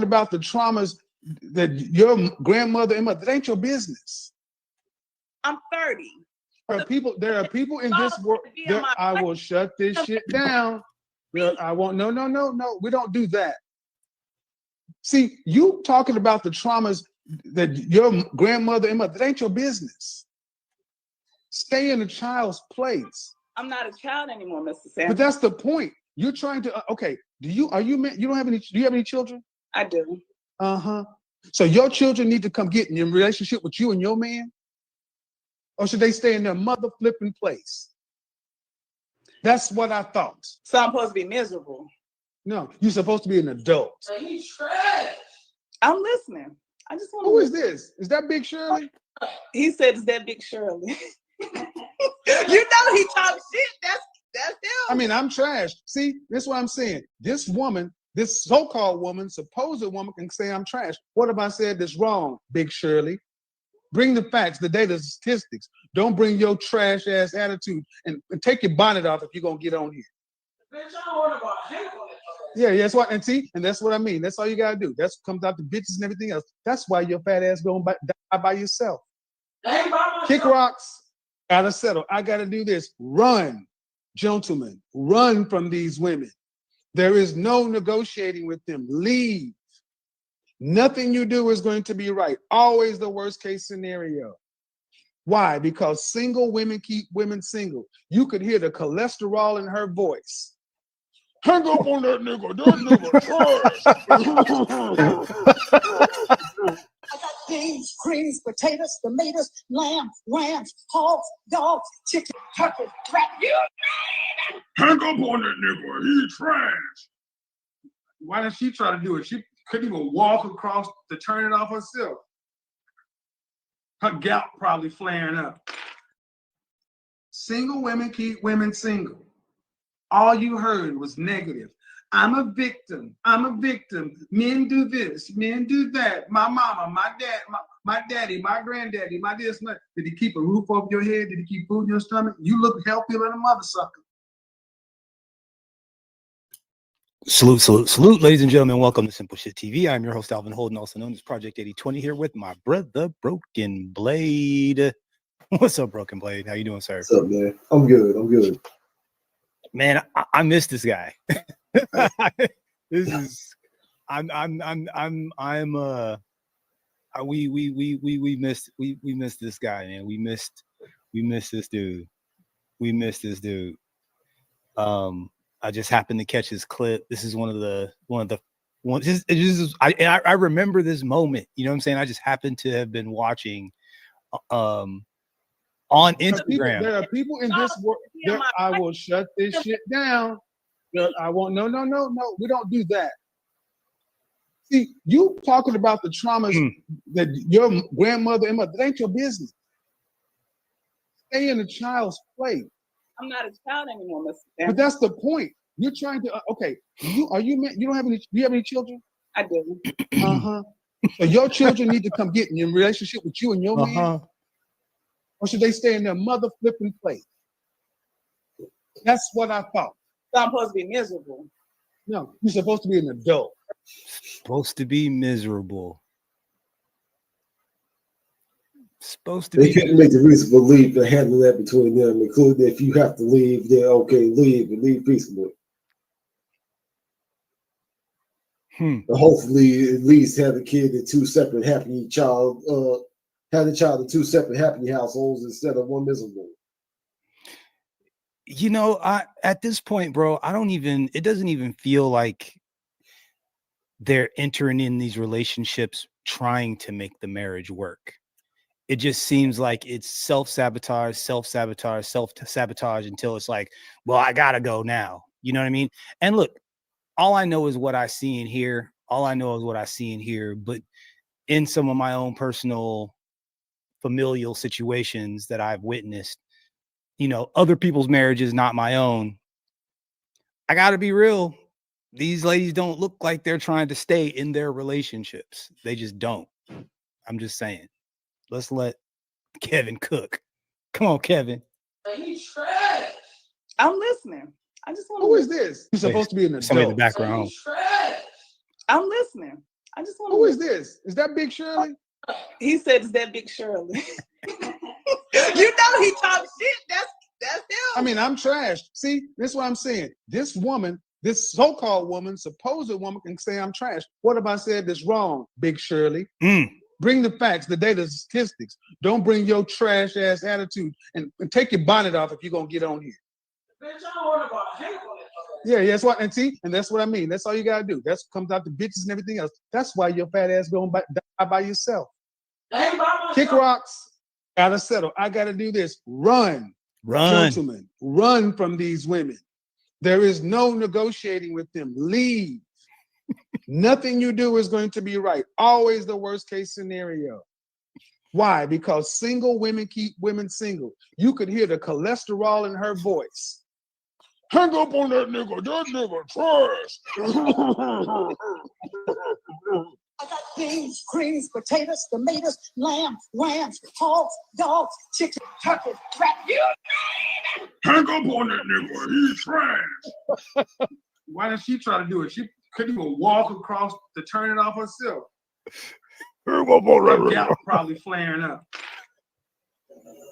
talking about the traumas that your grandmother and mother, that ain't your business. I'm 30. There are people in this world. I will shut this shit down. I won't. No. We don't do that. See, you talking about the traumas that your grandmother and mother, that ain't your business. Stay in a child's place. I'm not a child anymore, Mr. Sanders. But that's the point. You're trying to. Okay. You don't have any? Do you have any children? I do. So your children need to come get in your relationship with you and your man, or should they stay in their mother flipping place? That's what I thought. So I'm supposed to be miserable. No, you're supposed to be an adult. He's trash. I'm listening. I just want. Who is this? Is that Big Shirley? He said, "Is that Big Shirley?" You know he talks shit. That's him. I mean, I'm trash. See, that's what I'm saying. This woman, this so-called woman, supposed woman, can say I'm trash. What have I said that's wrong, Big Shirley? Bring the facts, the data, the statistics. Don't bring your trash ass attitude and take your bonnet off if you're gonna get on here. Bitch, I don't want about hate on it. Yeah, that's what, and see, and that's what I mean. That's all you gotta do. That's what comes out to bitches and everything else. That's why your fat ass gonna die by yourself. Kick rocks, gotta settle. I gotta do this. Run, gentlemen, run from these women. There is no negotiating with them. Leave. Nothing you do is going to be right. Always the worst case scenario. Why? Because single women keep women single. You could hear the cholesterol in her voice. Hang up on that nigga. That nigga trash. I got beans, greens, potatoes, tomatoes, lamb, rams, hogs, dogs, chicken, turkey, rat. You hang up on that nigga. He trash. Why did she try to do it? She couldn't even walk across to turn it off herself. Her gout probably flaring up. Single women keep women single. All you heard was negative. I'm a victim. I'm a victim. Men do this. Men do that. My mama, my dad, my daddy, my granddaddy, my this. My... Did he keep a roof over your head? Did he keep food in your stomach? You look healthier than a mother sucker. Salute, ladies and gentlemen. Welcome to Simple Shit TV. I'm your host, Alvin Holden, also known as Project 8020, here with my brother, Broken Blade. What's up, Broken Blade? How you doing, sir? What's up, man? I'm good. Man, I miss this guy. We missed this guy, man. We missed this dude. I just happened to catch his clip. This is I remember this moment. You know what I'm saying? I just happened to have been watching on Instagram. There are people in this world. I will shut this shit down. I won't. No. We don't do that. See, you talking about the traumas that your grandmother and mother, that ain't your business. Stay in a child's place. I'm not a child anymore, Mr. Sanders. But that's the point. You're trying to. Okay, you don't have any. Do you have any children? I do. So your children need to come get in your relationship with you and your man, or should they stay in their mother flipping place? That's what I thought. So I'm supposed to be miserable. No, you're supposed to be an adult. Supposed to be miserable. They couldn't make the reasonable leave and handle that between them, including if you have to leave, they're okay, leave and leave peaceably. But hopefully at least have the kid in two separate happy child, have the child in two separate happy households instead of one miserable. You know, at this point, bro, it doesn't even feel like they're entering in these relationships trying to make the marriage work. It just seems like it's self-sabotage until it's like, well, I gotta go now. You know what I mean? And look, all I know is what I see and hear. But in some of my own personal familial situations that I've witnessed, you know, other people's marriages, not my own. I gotta be real. These ladies don't look like they're trying to stay in their relationships. They just don't. I'm just saying. Let's let Kevin cook. Come on, Kevin. He's trash. I'm listening. I just want. Who is this? You're supposed to be an adult. Somebody in the background. He's trash. I'm listening. I just Who want is this? Is that Big Shirley? to. He said, "Is that Big Shirley?" You know he talks shit. That's him. I mean, I'm trash. See, this is what I'm saying. This woman, this so-called woman, supposed woman, can say I'm trash. What if I said this wrong, Big Shirley? Bring the facts, the data, the statistics. Don't bring your trash ass attitude and take your bonnet off if you're gonna get on here. Yeah, that's what. And see, and that's what I mean. That's all you gotta do. That's comes out the bitches and everything else. That's why your fat ass going die by yourself. Kick rocks. Gotta settle. I gotta do this. Run. Gentlemen, run from these women. There is no negotiating with them. Leave. Nothing you do is going to be right. Always the worst case scenario. Why? Because single women keep women single. You could hear the cholesterol in her voice. Hang up on that nigga trash. I got beans, greens, potatoes, tomatoes, lamb, rams, hogs, dogs, chicken, turkey, rat. Hang up on that nigga, he's trash. Why did she try to do it? She couldn't even walk across to turn it off herself. Her gap probably flaring up.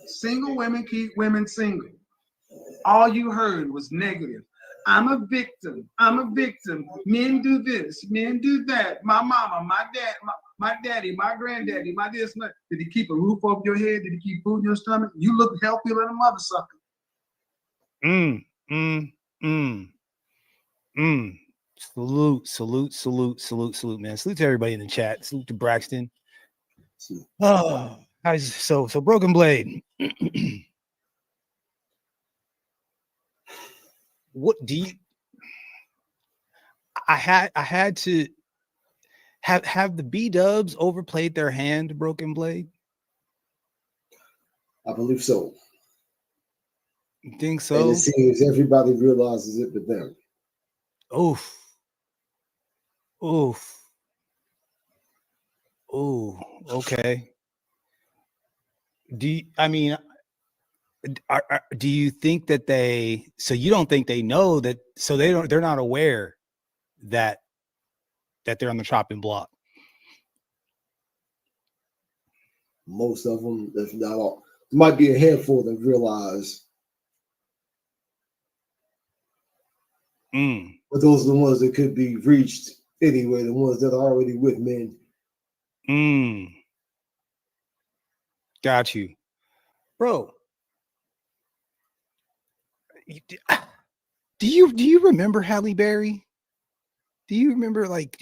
Single women keep women single. All you heard was negative. I'm a victim. I'm a victim. Men do this. Men do that. My mama, my dad, my daddy, my granddaddy, my this. My... Did he keep a roof over your head? Did he keep food in your stomach? You look healthier than a mother sucker. Salute, man. Salute to everybody in the chat. Salute to Braxton. Oh, guys, so Broken Blade. What do you? I had to have the B-Dubs overplayed their hand, Broken Blade. I believe so. You think so? And it seems everybody realizes it but them. Oof. Okay. Do you think that they? So you don't think they know that? So they're not aware that they're on the chopping block. Most of them, if not all, there might be a handful that realize. But those are the ones that could be reached anyway, the ones that are already with men. Got you. Bro. Do you remember Halle Berry? Do you remember right?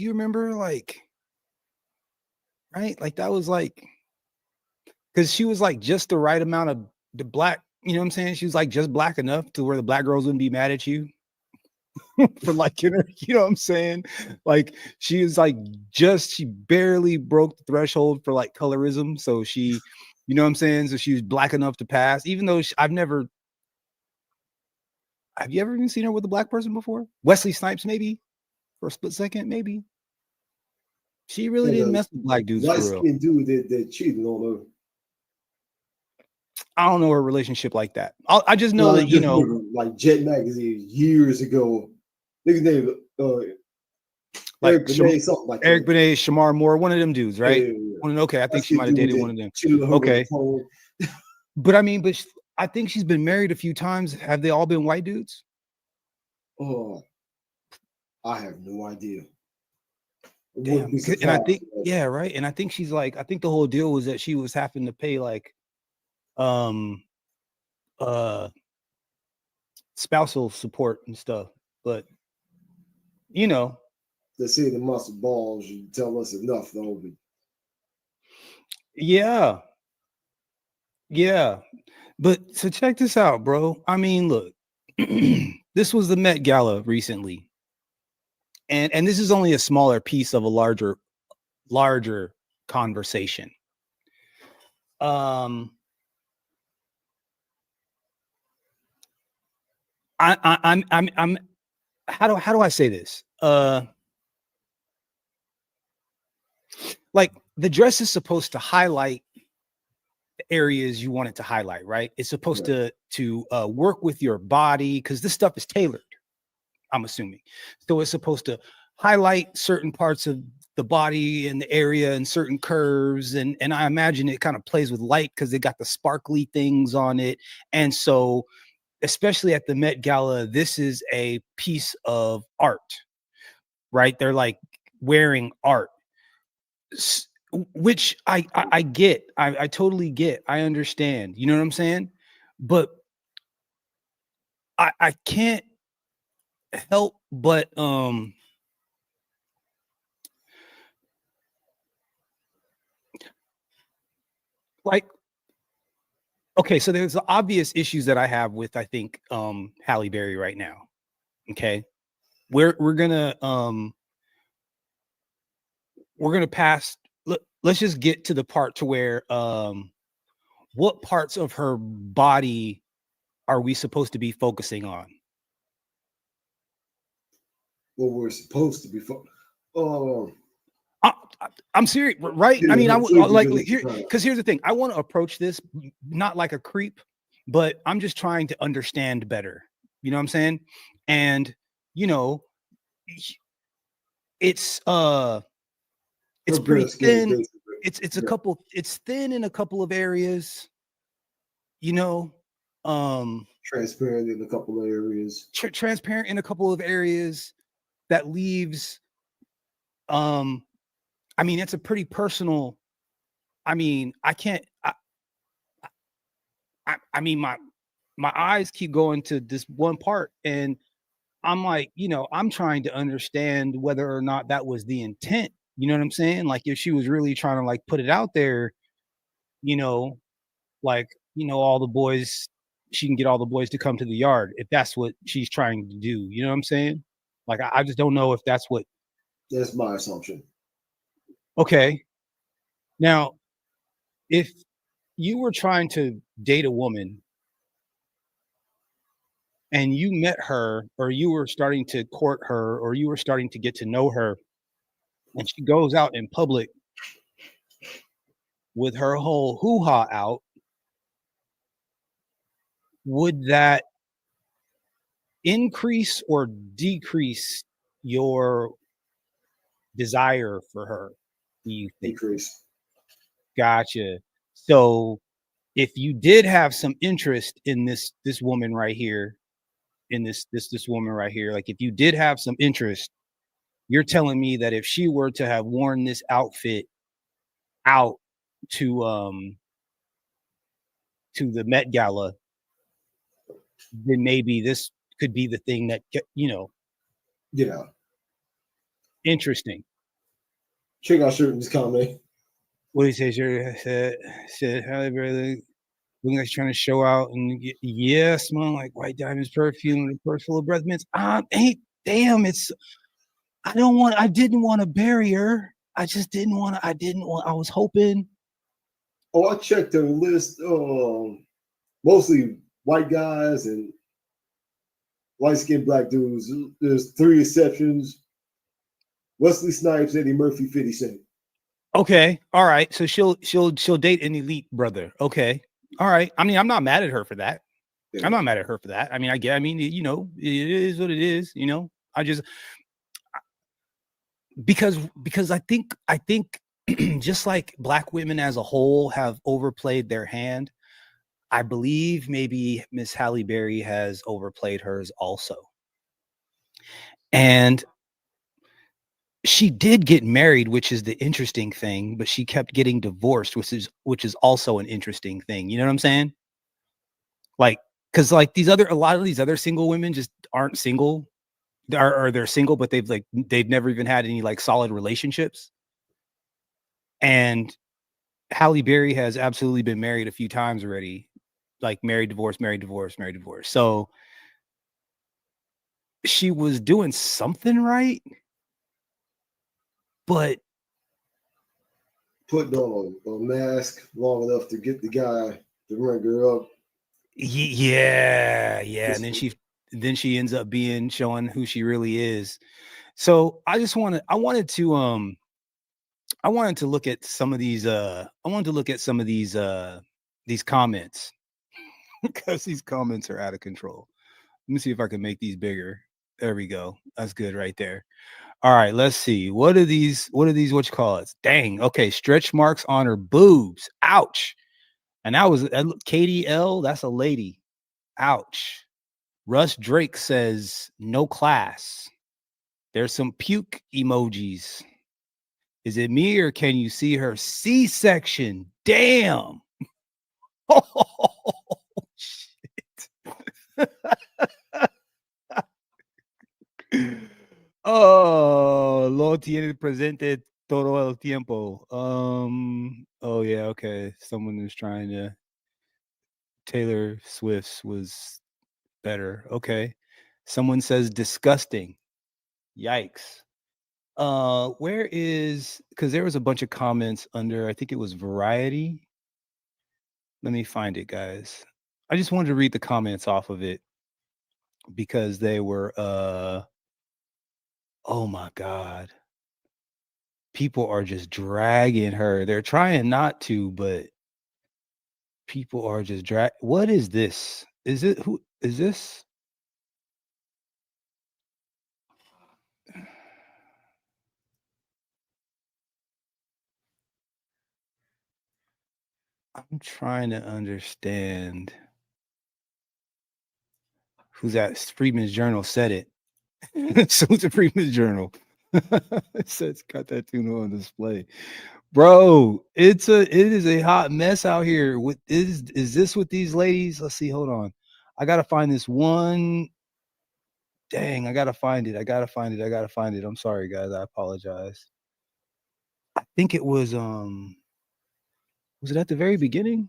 Like that was like, because she was like just the right amount of the black, you know what I'm saying? She was like just black enough to where the black girls wouldn't be mad at you. For liking her, you know what I'm saying? Like she was like she barely broke the threshold for like colorism. So she, you know what I'm saying? So she was black enough to pass, even though have you ever even seen her with a black person before? Wesley Snipes, maybe for a split second, maybe. She really didn't mess with black dudes. Light-skinned dude that cheated on her. I don't know her relationship like that. I just know that, you know, like Jet Magazine years ago. Nigga's name like Eric Benet, something like Eric that. Benet, Shamar Moore, one of them dudes, right? Yeah. Okay, I think she might have dated one of them. Okay, but I mean, I think she's been married a few times. Have they all been white dudes? Oh, I have no idea. Damn. And I think, yeah, right. And I think she's like, I think the whole deal was that she was having to pay like spousal support and stuff. But you know, they say the muscle balls, you tell us enough though. But... Yeah. But so check this out, bro. I mean, look, this was the Met Gala recently. And this is only a smaller piece of a larger conversation. I'm how do I say this? Like the dress is supposed to highlight the areas you want it to highlight, right? It's supposed to work with your body because this stuff is tailored, I'm assuming. So it's supposed to highlight certain parts of the body and the area and certain curves, and I imagine it kind of plays with light because they got the sparkly things on it. And so especially at the Met Gala, this is a piece of art, right? They're like wearing art, which I get. I totally get. I understand. You know what I'm saying? But I can't help but like, okay, so there's the obvious issues that I have with, I think, Halle Berry right now. Okay. We're gonna pass. Let's just get to the part to where what parts of her body are we supposed to be focusing on? What we're supposed to be I'm serious, right? Yeah, I mean, I absolutely, would like because here, because here's the thing. I want to approach this not like a creep, but I'm just trying to understand better. You know what I'm saying? And you know, it's her pretty breast skin is thin. basically- It's a couple. It's thin in a couple of areas. You know, transparent in a couple of areas. transparent in a couple of areas. That leaves. I mean, it's a pretty personal. I mean, I can't. I mean, my eyes keep going to this one part, and I'm like, you know, I'm trying to understand whether or not that was the intent. You know what I'm saying? Like, if she was really trying to like put it out there, you know, like, you know, all the boys, she can get all the boys to come to the yard if that's what she's trying to do. You know what I'm saying? Like, I just don't know if that's what. That's my assumption. Okay. Now, if you were trying to date a woman and you met her, or you were starting to court her, or you were starting to get to know her, and she goes out in public with her whole hoo-ha out, would that increase or decrease your desire for her, do you think? Decrease. Gotcha. So if you did have some interest in this woman right here, in this woman right here, like if you did have some interest, you're telling me that if she were to have worn this outfit out to the Met Gala, then maybe this could be the thing that, you know, Yeah. interesting. Check out shirt in this comment. What do you say, sir? Said Halle Berry looking like she's trying to show out, and yeah, smelling like white diamonds perfume and a purse full of breath mints. Ain't damn, it's I didn't want to bury her. I just didn't want to, I was hoping. Oh, I checked the list. Mostly white guys and light-skinned black dudes. There's 3 exceptions: Wesley Snipes, Eddie Murphy, 50 Cent. Okay, all right. So she'll date an elite brother. Okay, all right. I mean, I'm not mad at her for that. Yeah. I'm not mad at her for that. I mean, you know, it is what it is. You know, I just because I think just like black women as a whole have overplayed their hand, I believe maybe Miss Halle Berry has overplayed hers also. And she did get married, which is the interesting thing, but she kept getting divorced, which is also an interesting thing. You know what I'm saying? Like, because like a lot of these other single women just aren't single, or they're single, but they've never even had any like solid relationships. And Halle Berry has absolutely been married a few times already, like married, divorced, married, divorced, married, divorced. So she was doing something right, but putting on a mask long enough to get the guy to ring her up. Yeah. And then she ends up showing who she really is. So I wanted to look at some of these these comments because these comments are out of control. Let me see if I can make these bigger. There we go. That's good right there. All right, let's see. What are these? What you call it? Dang. Okay, stretch marks on her boobs. Ouch. And that was Katie L. That's a lady. Ouch. Russ Drake says no class. There's some puke emojis. Is it me or can you see her C-section? Damn. Oh, shit. Oh, lo tiene presente todo el tiempo. Oh yeah, okay. Someone is trying to Taylor Swift's was better. Okay. Someone says disgusting. Yikes. Where is because there was a bunch of comments under, I think it was Variety. Let me find it, guys. I just wanted to read the comments off of it because they were oh my god. People are just dragging her. They're trying not to, but people are just what is this? Is it who is this? I'm trying to understand. Who's that? Freeman's Journal said it. So it's a Freeman's Journal. It says got that tuna on display. Bro, it is a hot mess out here. What is this with these ladies? Let's see. Hold on. I gotta find this one. Dang, I gotta find it. I gotta find it. I'm sorry, guys. I apologize. I think it was it at the very beginning?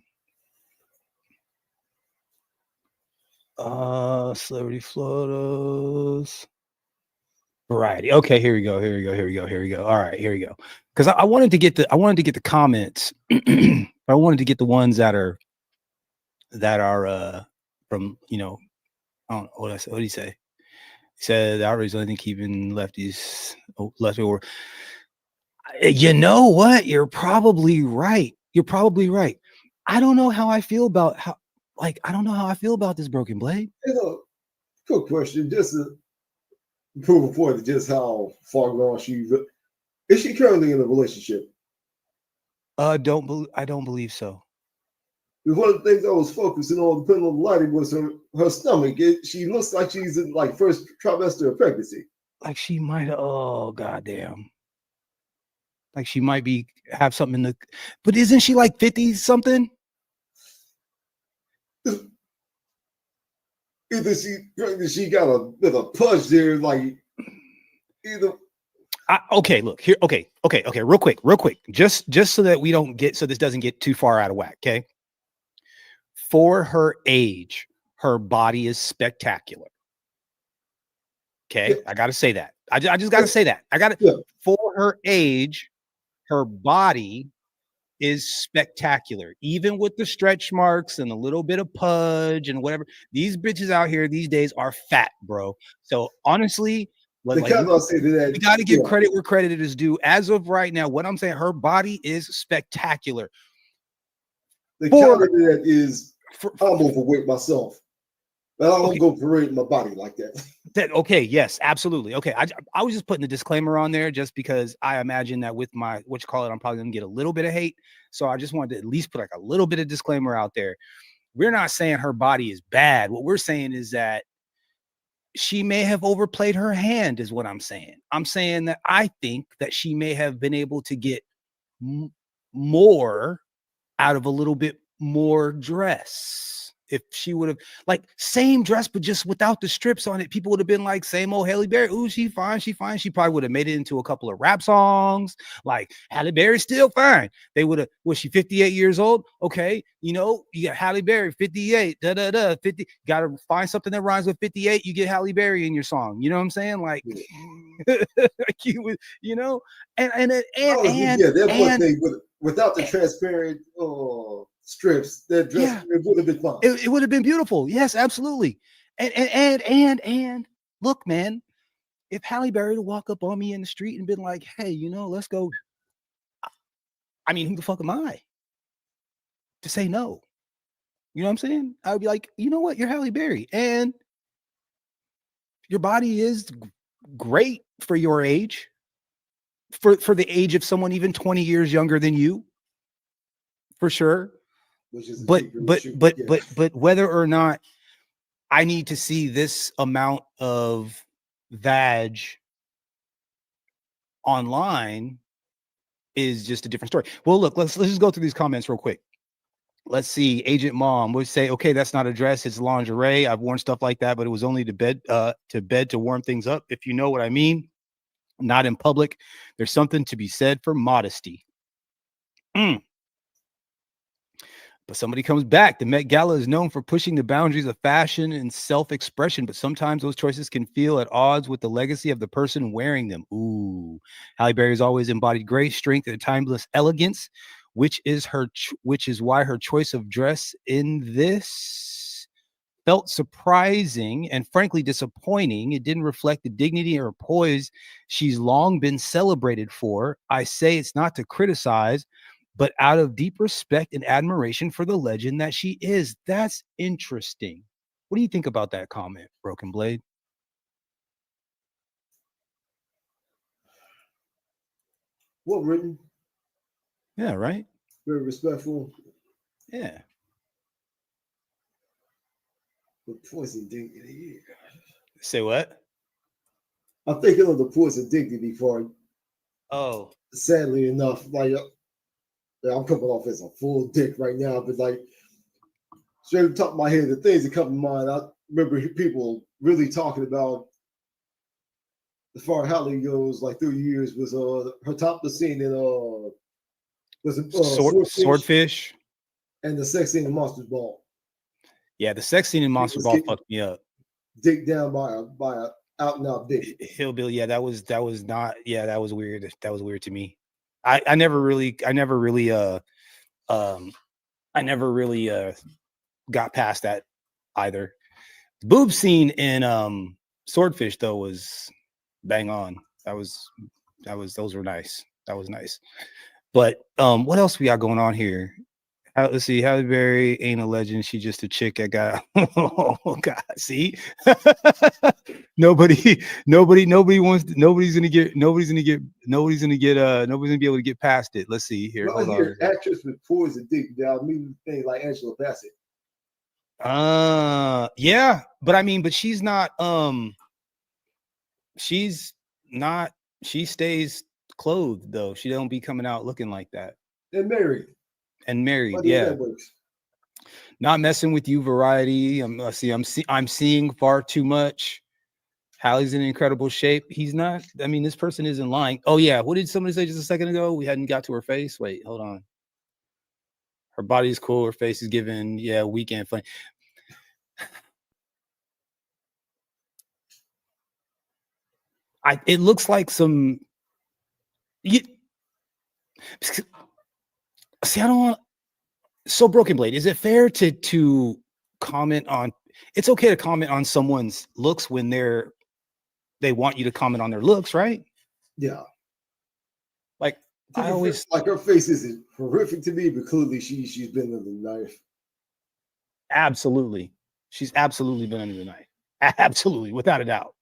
Celebrity photos. Variety. Okay, here we go. All right, here we go. Because I wanted to get the comments, but I wanted to get the ones that are from, I don't know what I said. What did he say? He said the outrage is only keeping lefties left over. You know what? You're probably right. I don't know how I feel about I don't know how I feel about this Broken Blade. Quick question, just to prove a point of just how far gone is she currently in a relationship? I don't believe so. One of the things I was focusing on, putting on the lighting, was her stomach. She looks like she's in first trimester of pregnancy. Like she might. Oh goddamn. Like she might have something in the. But isn't she like 50 something? Either she got a bit of pudge there, either. Okay, look here. Okay, real quick. Just so that we don't get, so this doesn't get too far out of whack. Okay. For her age, her body is spectacular. Okay, yeah. I got to say that. I just got to say that. For her age, her body is spectacular, even with the stretch marks and a little bit of pudge and whatever. These bitches out here these days are fat, bro. So honestly, we got to give credit where credit is due. As of right now, what I'm saying, her body is spectacular. The counter to that is I'm overweight myself. But I don't go parade my body like that. Okay, yes, absolutely. Okay, I was just putting the disclaimer on there just because I imagine that with my I'm probably gonna get a little bit of hate. So I just wanted to at least put a little bit of disclaimer out there. We're not saying her body is bad. What we're saying is that she may have overplayed her hand, is what I'm saying. I'm saying that I think that she may have been able to get more out of a little bit more dress. If she would have same dress, but just without the strips on it, people would have been like, same old Halle Berry. Ooh, she fine. She probably would have made it into a couple of rap songs. Like Halle Berry's still fine. They would have, was she 58 years old? Okay. You got Halle Berry, 58, 50. Got to find something that rhymes with 58. You get Halle Berry in your song. You know what I'm saying? Like, like you would, without the transparent strips, that dress, it would have been fun. It would have been beautiful. Yes, absolutely. And look, man, if Halle Berry to walk up on me in the street and been like, hey, let's go. I mean, who the fuck am I to say no? You know what I'm saying? I would be like, you know what? You're Halle Berry and your body is great for your age, for the age of someone even 20 years younger than you, for sure. Which is a But deeper but issue. but Yeah. but whether or not I need to see this amount of vag online is just a different story. Well, look, let's just go through these comments real quick. Let's see. Agent Mom would say, okay, that's not a dress, it's lingerie. I've worn stuff like that, but it was only to bed to warm things up, if you know what I mean. Not in public. There's something to be said for modesty. But somebody comes back. The Met Gala is known for pushing the boundaries of fashion and self-expression, but sometimes those choices can feel at odds with the legacy of the person wearing them. Ooh, Halle Berry has always embodied grace, strength, and timeless elegance, which is why her choice of dress in this felt surprising and frankly disappointing. It didn't reflect the dignity or poise she's long been celebrated for. I say it's not to criticize, but out of deep respect and admiration for the legend that she is. That's interesting. What do you think about that comment, Broken Blade? Well written, Yeah, right? very respectful. Yeah. But poison dignity. Say what? I'm thinking of the poison dignity part. Oh. Sadly enough, like I'm coming off as a full dick right now, but like straight off the top of my head, the things that come to mind, I remember people really talking about as far as Halle goes, like through years, was her topless scene in was Swordfish and the sex scene in Monsters Ball. Yeah, the sex scene in Monster Ball fucked me up. Dick down by a out and out dick. Hillbilly, yeah, that was not, yeah, that was weird. That was weird to me. I never really got past that either. The boob scene in Swordfish though was bang on. Those were nice. That was nice. But what else we got going on here? Let's see. Halle Berry ain't a legend. She just a chick that got. Oh God! See, nobody wants. Nobody's gonna be able to get past it. Let's see here. Well, here, actress with poison dick down. Me thing like Angela Bassett. Yeah, but I mean, but she's not. She stays clothed though. She don't be coming out looking like that. And married. Yeah. Not messing with you, variety. I'm seeing far too much. Halle's in incredible shape. He's not. I mean, this person isn't lying. Oh yeah. What did somebody say just a second ago? We hadn't got to her face. Wait, hold on. Her body's cool. Her face is given. Yeah, weekend fun. It looks like some. See, I don't want. So Broken Blade, is it fair to comment on? It's okay to comment on someone's looks when they want you to comment on their looks, right? Yeah. Like I always like her face is horrific to me, but clearly she's been under the knife. Absolutely, she's absolutely been under the knife. Absolutely, without a doubt,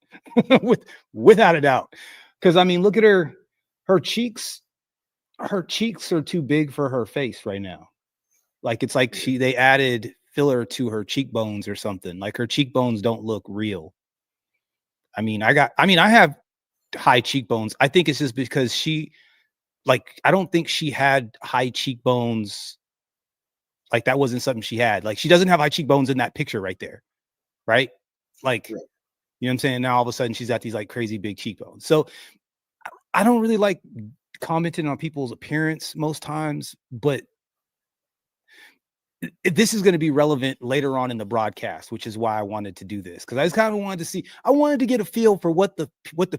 without a doubt. Because I mean, look at her cheeks. Her cheeks are too big for her face right now. Like it's like they added filler to her cheekbones or something. Like her cheekbones don't look real. I mean, I have high cheekbones. I think it's just because I don't think she had high cheekbones. Like that wasn't something she had. Like she doesn't have high cheekbones in that picture right there. Right? Like, you know what I'm saying? Now all of a sudden she's got these like crazy big cheekbones. So I don't really like commenting on people's appearance most times, but this is going to be relevant later on in the broadcast, which is why I wanted to do this, because I just kind of wanted to see. I wanted to get a feel for what the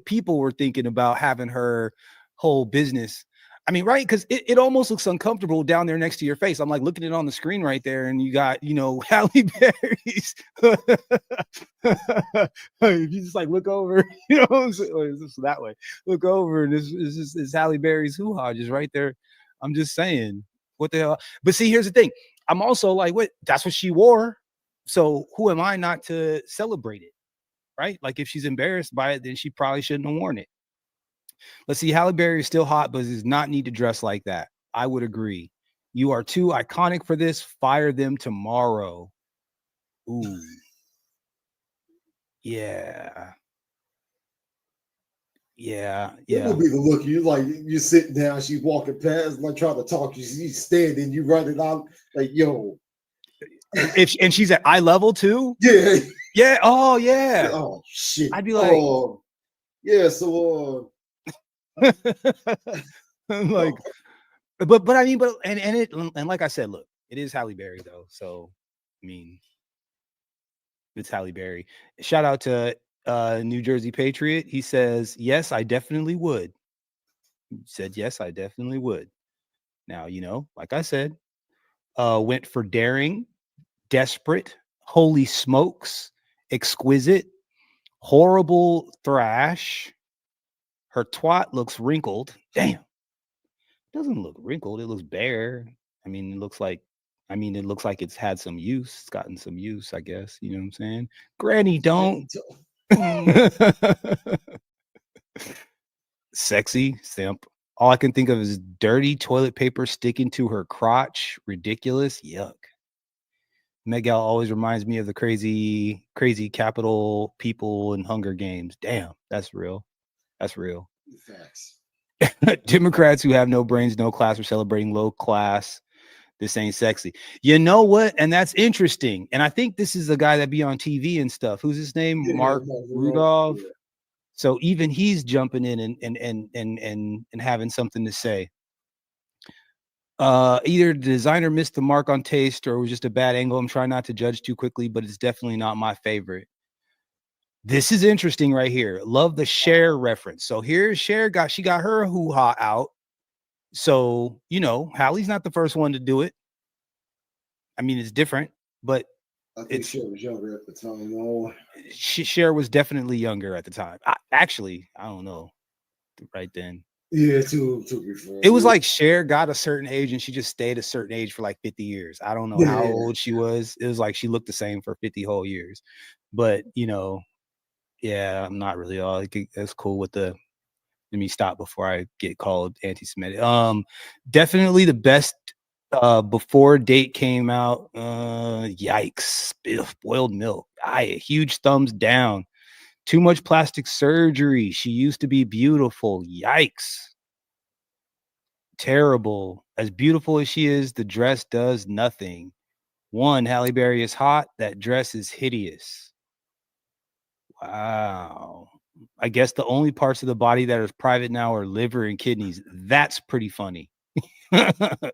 people were thinking about having her whole business. I mean, right? Because it almost looks uncomfortable down there next to your face. I'm like looking at it on the screen right there, and you got Halle Berry's. If you just like look over, it's that way. Look over, and it's Halle Berry's hoo-ha just right there. I'm just saying, what the hell? But see, here's the thing. I'm also like, what? That's what she wore. So who am I not to celebrate it? right? Like if she's embarrassed by it, then she probably shouldn't have worn it. Let's see. Halle Berry is still hot, but does not need to dress like that. I would agree. You are too iconic for this. Fire them tomorrow. Ooh. Yeah. Yeah. It Yeah. would be the look you like. You sitting down, she's walking past, like trying to talk to you. She's standing, you running out, like yo. And she's at eye level too. Yeah. Yeah. Oh yeah. Oh shit. I'd be like, yeah. So I'm like, but I mean, but and like I said, look, it is Halle Berry though. So I mean, it's Halle Berry. Shout out to New Jersey Patriot. He says, yes, I definitely would. He said, yes, I definitely would. Now, you know, like I said, went for daring, desperate, holy smokes, exquisite, horrible thrash. Her twat looks wrinkled. Damn. Doesn't look wrinkled. It looks bare. I mean, it looks like it's had some use. It's gotten some use, I guess. You know what I'm saying? Granny, don't. Sexy simp. All I can think of is dirty toilet paper sticking to her crotch. Ridiculous. Yuck. Met Gala always reminds me of the crazy Capitol people in Hunger Games. Damn, that's real. That's real. facts. Democrats who have no brains, no class, are celebrating low class. This ain't sexy. You know what? And that's interesting. And I think this is the guy that be on TV and stuff. Who's his name? Yeah, Mark Rudolph. Yeah. So even he's jumping in and having something to say. Either the designer missed the mark on taste or it was just a bad angle. I'm trying not to judge too quickly, but it's definitely not my favorite. This is interesting right here. Love the Cher reference. So here's Cher she got her hoo-ha out. So, you know, Halle's not the first one to do it. I mean, it's different, but I think Cher was younger at the time. No, Cher was definitely younger at the time. I don't know right then. Yeah, too before. It was like Cher got a certain age and she just stayed a certain age for like 50 years. I don't know how old she was. It was like she looked the same for 50 whole years. But, you know, yeah, I'm not really all that's cool with the. Let me stop before I get called anti-Semitic. Definitely the best before date came out. Yikes. Boiled milk. A huge thumbs down. Too much plastic surgery. She used to be beautiful. Yikes. Terrible. As beautiful as she is, the dress does nothing. One, Halle Berry is hot. That dress is hideous. Wow. I guess the only parts of the body that is private now are liver and kidneys. That's pretty funny. Let's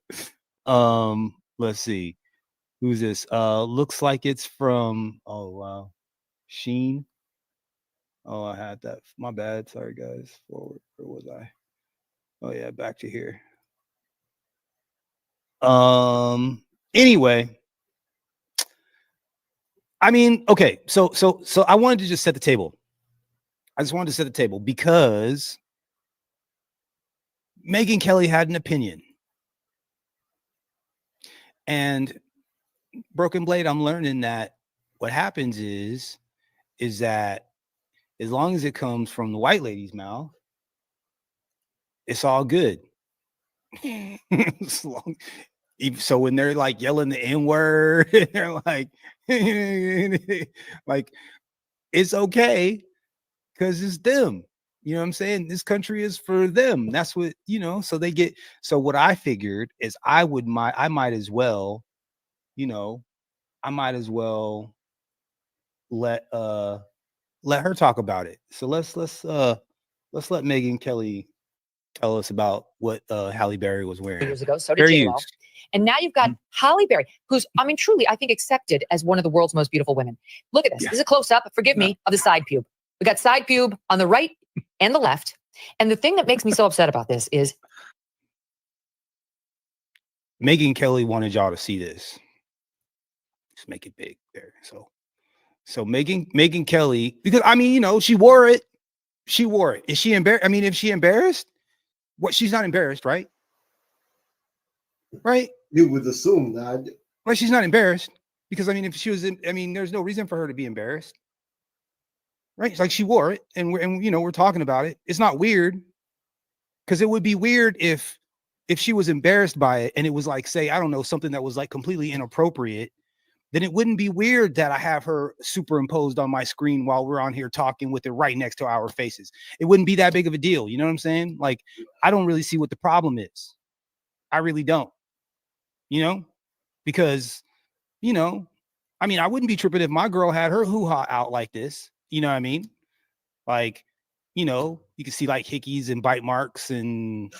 see. Who's this? Looks like it's from wow. Sheen. Oh, I had that. My bad. Sorry, guys. Forward. Where was I? Oh yeah, back to here. Anyway. I mean, okay, so I wanted to just set the table. I just wanted to set the table because Megyn Kelly had an opinion. And Broken Blade, I'm learning that what happens is that as long as it comes from the white lady's mouth, it's all good. So when they're like yelling the N-word, they're like, like it's okay because it's them. You know what I'm saying? This country is for them. That's what, you know, so they get. So what I figured is I might as well, you know, I might as well let her talk about it. So let's let Megyn Kelly tell us about what Halle Berry was wearing. Years ago, so did J-Lo. And now you've got Halle Berry, who's, I mean, truly, I think accepted as one of the world's most beautiful women. Look at this. This is a close-up, forgive me, of the side pube. We got side pube on the right and the left. And the thing that makes me so upset about this is Megyn Kelly wanted y'all to see this. Just make it big there. So Megyn Kelly, because I mean, you know, she wore it. She wore it. Is she embarrassed? I mean, if she embarrassed, what? She's not embarrassed, right? Right? You would assume that. Well, she's not embarrassed because I mean, if she was, I mean, there's no reason for her to be embarrassed. right? It's like she wore it, and we're talking about it. It's not weird, because it would be weird if she was embarrassed by it and it was like, say, I don't know, something that was like completely inappropriate. Then it wouldn't be weird that I have her superimposed on my screen while we're on here talking with it right next to our faces. It wouldn't be that big of a deal. You know what I'm saying? Like, I don't really see what the problem is. I really don't, because, I mean, I wouldn't be tripping if my girl had her hoo-ha out like this. You know what I mean? Like, you can see like hickeys and bite marks and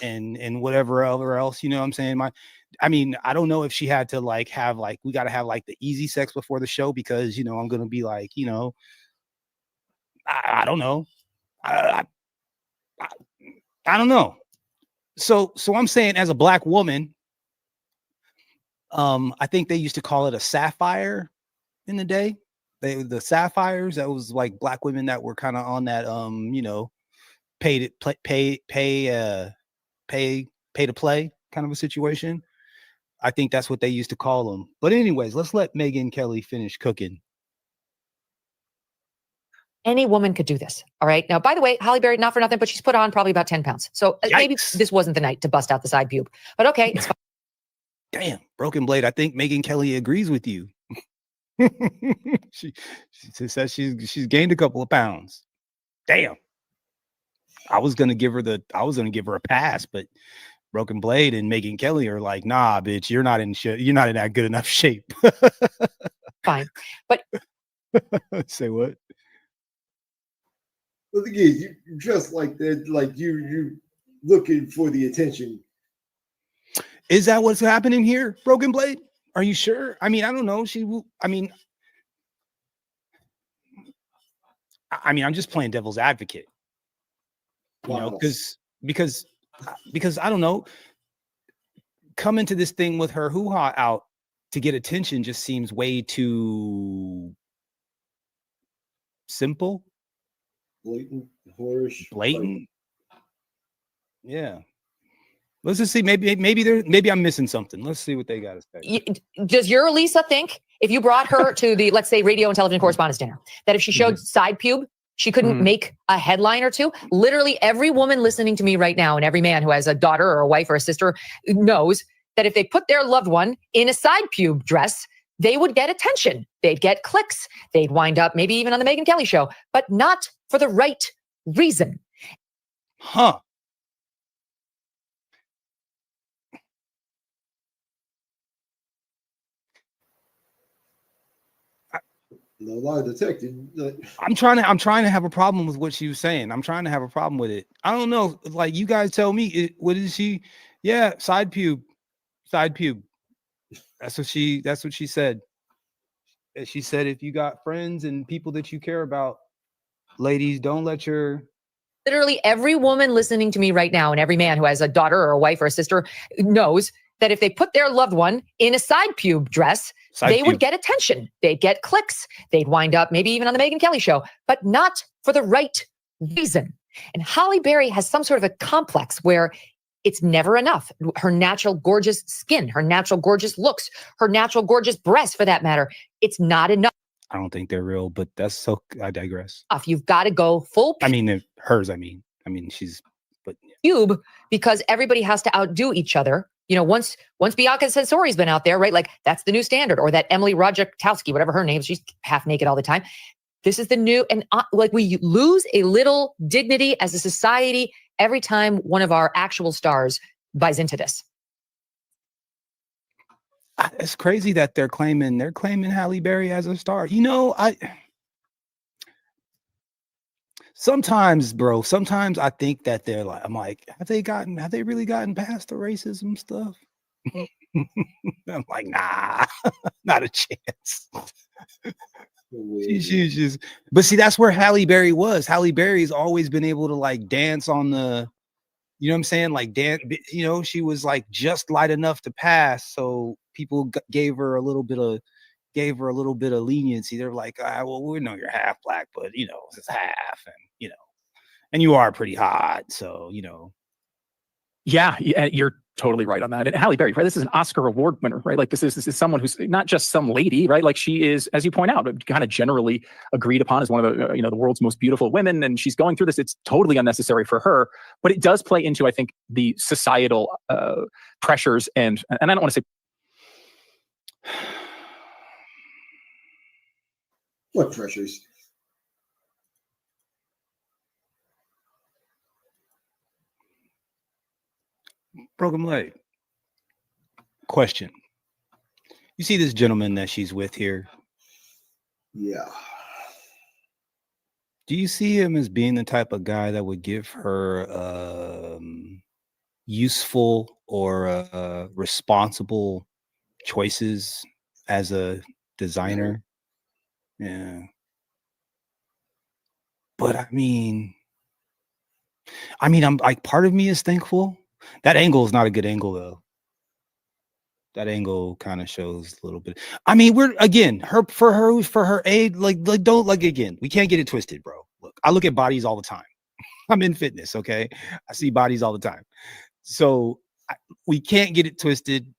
whatever else, you know what I'm saying? I don't know if she had to like have like, we got to have like the easy sex before the show, because, I'm going to be like, I don't know. I don't know. So I'm saying, as a Black woman, I think they used to call it a sapphire in the day. The sapphires, that was like Black women that were kind of on that, pay to play kind of a situation. I think that's what they used to call them. But anyways, let's let Megyn Kelly finish cooking. Any woman could do this. All right. Now, by the way, Halle Berry, not for nothing, but she's put on probably about 10 pounds. So maybe this wasn't the night to bust out the side pube. But okay, it's fine. Damn, Broken Blade. I think Megyn Kelly agrees with you. she says she's gained a couple of pounds. Damn. I was gonna give her a pass, but Broken Blade and Megyn Kelly are like, nah, bitch, you're not in that good enough shape. Fine. But say what? But again, you dress like that, like you looking for the attention. Is that what's happening here, Broken Blade? Are you sure? I mean, I don't know. I'm just playing devil's advocate. Because I don't know, coming to this thing with her hoo-ha out to get attention just seems way too simple, blatant, whorish, blatant. Yeah. Let's just see. Maybe I'm missing something. Let's see what they got to say. Does your Lisa think, if you brought her to the, let's say, radio and television correspondence dinner, that if she showed side pube, she couldn't make a headline or two? Literally every woman listening to me right now, and every man who has a daughter or a wife or a sister, knows that if they put their loved one in a side pube dress, they would get attention. They'd get clicks. They'd wind up maybe even on the Megyn Kelly show, but not for the right reason. Huh. No lie detected. I'm trying to have a problem with what she was saying. I'm trying to have a problem with it. I don't know. Like, you guys tell me. What is she? Yeah, side pube. That's what she said. She said, if you got friends and people that you care about, ladies, don't let your. Literally every woman listening to me right now, and every man who has a daughter or a wife or a sister, knows that if they put their loved one in a side pube dress, they would get attention. They'd get clicks. They'd wind up maybe even on the Megyn Kelly show, but not for the right reason. And Halle Berry has some sort of a complex where it's never enough. Her natural gorgeous skin, her natural gorgeous looks, her natural gorgeous breasts, for that matter, it's not enough. I don't think they're real, but I digress. You've got to go full. Hers. She's, but pube, because everybody has to outdo each other. Once Bianca Censori's been out there, right? Like, that's the new standard. Or that Emily Ratajkowski, whatever her name is, she's half naked all the time. This is the new, and we lose a little dignity as a society every time one of our actual stars buys into this. It's crazy that they're claiming Halle Berry as a star. Sometimes I think that they're like, I'm like, have they really gotten past the racism stuff? I'm like, nah, not a chance. She's just, but see, that's where Halle Berry was. Halle Berry's always been able to like dance on the, you know what I'm saying? Like dance, she was like just light enough to pass. So people gave her a little bit of leniency. They're like, well, we know you're half Black, but it's half, and and you are pretty hot. So, Yeah, you're totally right on that. And Halle Berry, right? This is an Oscar award winner, right? Like this is someone who's not just some lady, right? Like she is, as you point out, kind of generally agreed upon as one of the the world's most beautiful women, and she's going through this. It's totally unnecessary for her, but it does play into, I think, the societal pressures and I don't want to say What pressures? Broken leg. Question. You see this gentleman that she's with here? Yeah. Do you see him as being the type of guy that would give her useful or responsible choices as a designer? Yeah. But I mean, I'm like, part of me is thankful. That angle is not a good angle though. That angle kind of shows a little bit. I mean, we're again, for her age, like don't like again. We can't get it twisted, bro. Look, I look at bodies all the time. I'm in fitness, okay? I see bodies all the time. So we can't get it twisted.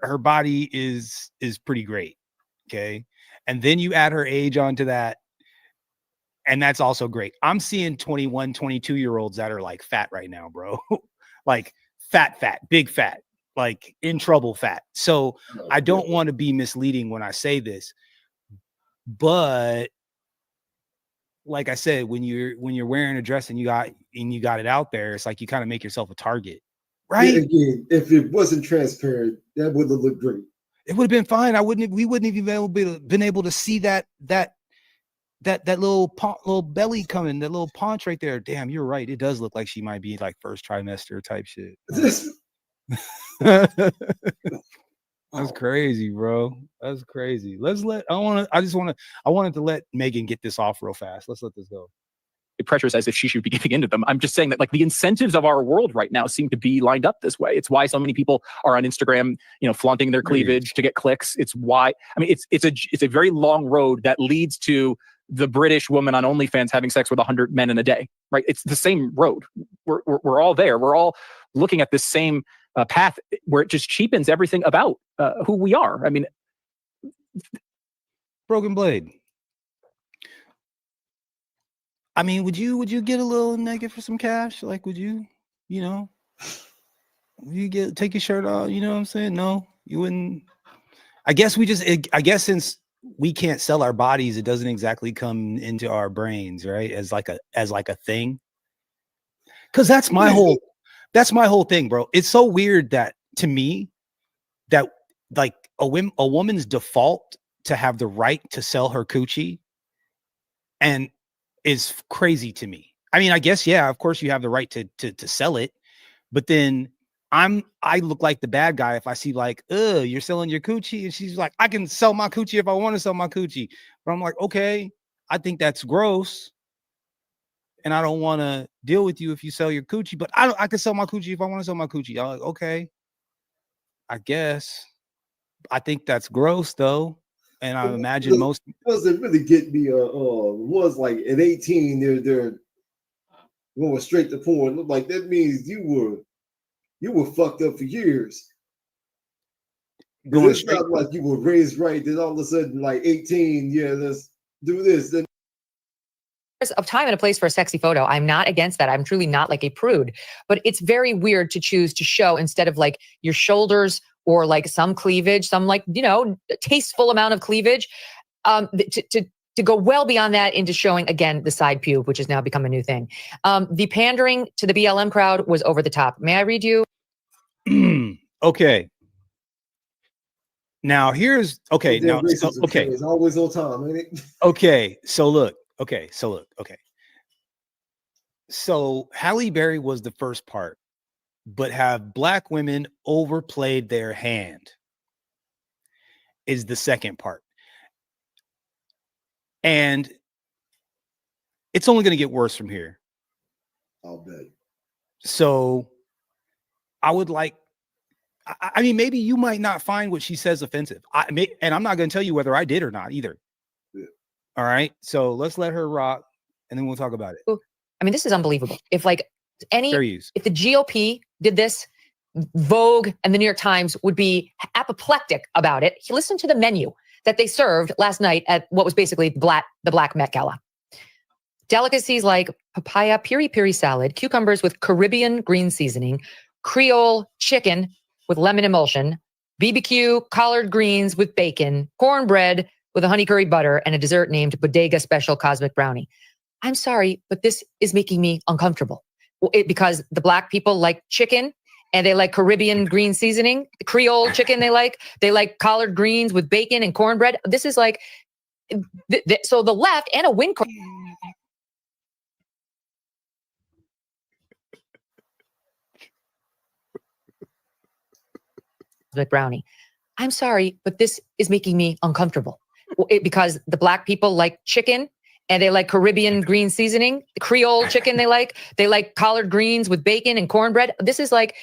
Her body is pretty great, okay? And then you add her age onto that, and that's also great. I'm seeing 21, 22-year-olds that are like fat right now, bro. Like fat, big fat, like in trouble fat. So I don't want to be misleading when I say this, but like I said, when you're wearing a dress and you got it out there, it's like you kind of make yourself a target, right? Yeah, again, if it wasn't transparent, that would have looked great. It would have been fine. We wouldn't even been able to see that little belly coming, that little paunch right there. Damn, you're right. It does look like she might be like first trimester type shit. That's crazy, bro. That's crazy. I wanted to let Megan get this off real fast. Let's let this go. Pressures as if she should be giving into them. I'm just saying that like the incentives of our world right now seem to be lined up this way. It's why so many people are on Instagram, flaunting their cleavage to get clicks. It's why, I mean, it's a very long road that leads to the British woman on OnlyFans having sex with 100 men in a day, right? It's the same road. We're all there. We're all looking at this same path where it just cheapens everything about who we are. I mean, Broken Blade. I mean, would you get a little naked for some cash? Like, would you take your shirt off? You know what I'm saying? No, you wouldn't. I guess since we can't sell our bodies, it doesn't exactly come into our brains, right? As like a thing. Cause that's my whole thing, bro. It's so weird that to me that like a woman's default to have the right to sell her coochie and is crazy to me. I mean, I guess, yeah, of course you have the right to sell it, but then I look like the bad guy if I see like, you're selling your coochie, and she's like, I can sell my coochie if I want to sell my coochie. But I'm like, okay, I think that's gross, and I don't want to deal with you if you sell your coochie, but I can sell my coochie if I want to sell my coochie. I'm like, okay, I guess. I think that's gross though. And I imagine most doesn't really get me. Was like at 18, they're going straight to porn. Look like that means you were fucked up for years. It's not like you were raised right. Then all of a sudden, like 18, yeah, let's do this. Then of time and a place for a sexy photo. I'm not against that. I'm truly not like a prude, but it's very weird to choose to show instead of like your shoulders or like some cleavage, some like, tasteful amount of cleavage, to go well beyond that into showing again the side pube, which has now become a new thing. The pandering to the BLM crowd was over the top. May I read you? Okay. Now here's okay. Now okay. It's always on time, ain't it? Okay. So look. Okay. So Halle Berry was the first part, but have black women overplayed their hand is the second part. And it's only going to get worse from here. I'll bet. So I would like, I mean, maybe you might not find what she says offensive. And I'm not going to tell you whether I did or not either. Yeah. All right. So let's let her rock and then we'll talk about it. I mean, this is unbelievable. If like if the GOP did this, Vogue and the New York Times would be apoplectic about it. Listen to the menu that they served last night at what was basically the Black Met Gala. Delicacies like papaya piri-piri salad, cucumbers with Caribbean green seasoning, Creole chicken with lemon emulsion, BBQ collard greens with bacon, cornbread with a honey curry butter, and a dessert named Bodega Special Cosmic Brownie. I'm sorry, but this is making me uncomfortable. Because the Black people like chicken and they like Caribbean green seasoning, the Creole chicken they like collard greens with bacon and cornbread. This is like, so the left, Anna Wintour. Brownie. I'm sorry, but this is making me uncomfortable. Because the Black people like chicken and they like Caribbean green seasoning, the Creole chicken they like collard greens with bacon and cornbread. This is like,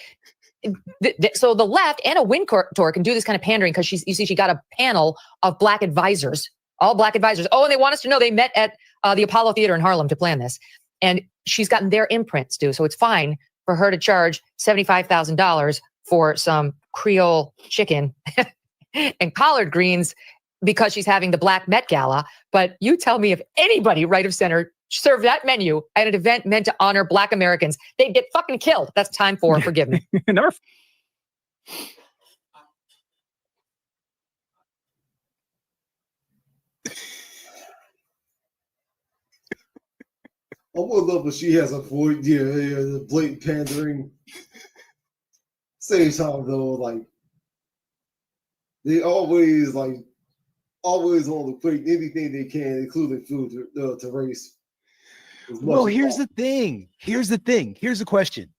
so the left, Anna Wintour can do this kind of pandering because she got a panel of Black advisors, all Black advisors. Oh, and they want us to know they met at the Apollo Theater in Harlem to plan this. And she's gotten their imprints too. So it's fine for her to charge $75,000 for some Creole chicken and collard greens because she's having the Black Met Gala. But you tell me if anybody right of center served that menu at an event meant to honor Black Americans, they'd get fucking killed. That's time for forgive me. Never. I would love if she has a void, the blatant pandering. Same time though, like they always want to equate anything they can, including food, to race. Well, here's the thing. Here's the question.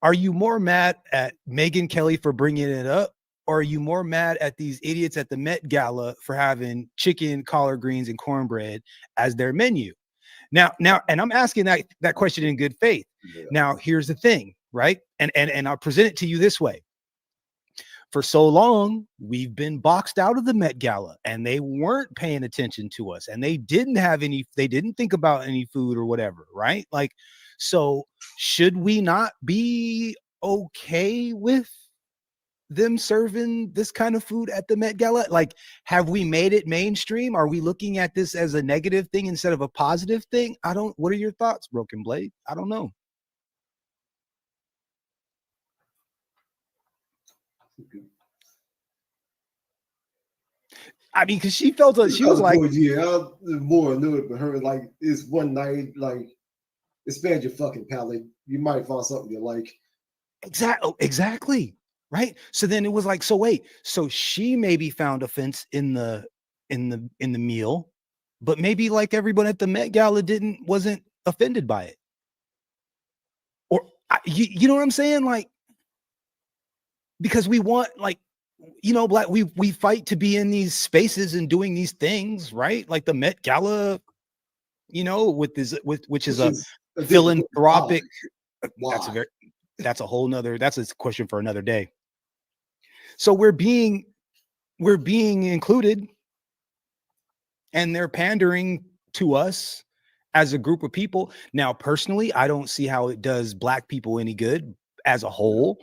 Are you more mad at Megyn Kelly for bringing it up, or are you more mad at these idiots at the Met Gala for having chicken, collard greens, and cornbread as their menu? Now, and I'm asking that question in good faith. Yeah. Now, here's the thing, right? And I'll present it to you this way. For so long, we've been boxed out of the Met Gala and they weren't paying attention to us and they didn't think about any food or whatever, right? Like, so should we not be okay with them serving this kind of food at the Met Gala? Like, have we made it mainstream? Are we looking at this as a negative thing instead of a positive thing? What are your thoughts, Broken Blade? I don't know. I mean, because she felt she was like, I was more annoyed with her. Like, it's one night, like, expand your fucking palate. You might find something you like. Exactly. Right. So then it was like, so wait, so she maybe found offense in the meal, but maybe like everyone at the Met Gala wasn't offended by it. Or you know what I'm saying? Like, because we want, like, Black, we fight to be in these spaces and doing these things, right? Like the Met Gala, which is a philanthropic. Why? That's a question for another day. So we're being included, and they're pandering to us as a group of people. Now, personally, I don't see how it does Black people any good as a whole.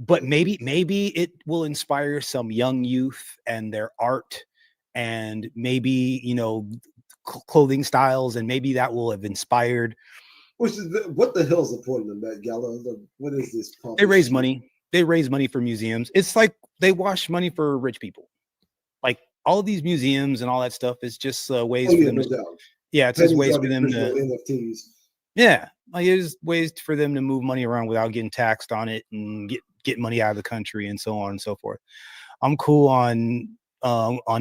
But maybe it will inspire some young youth and their art, and maybe clothing styles, and maybe that will have inspired. What the hell's the point of the Met Gala? What is this? They raise money. They raise money for museums. It's like they wash money for rich people. Like all of these museums and all that stuff is just ways for them. It's just ways for them to NFTs. Yeah, like it's ways for them to move money around without getting taxed on it and get money out of the country and so on and so forth. I'm cool on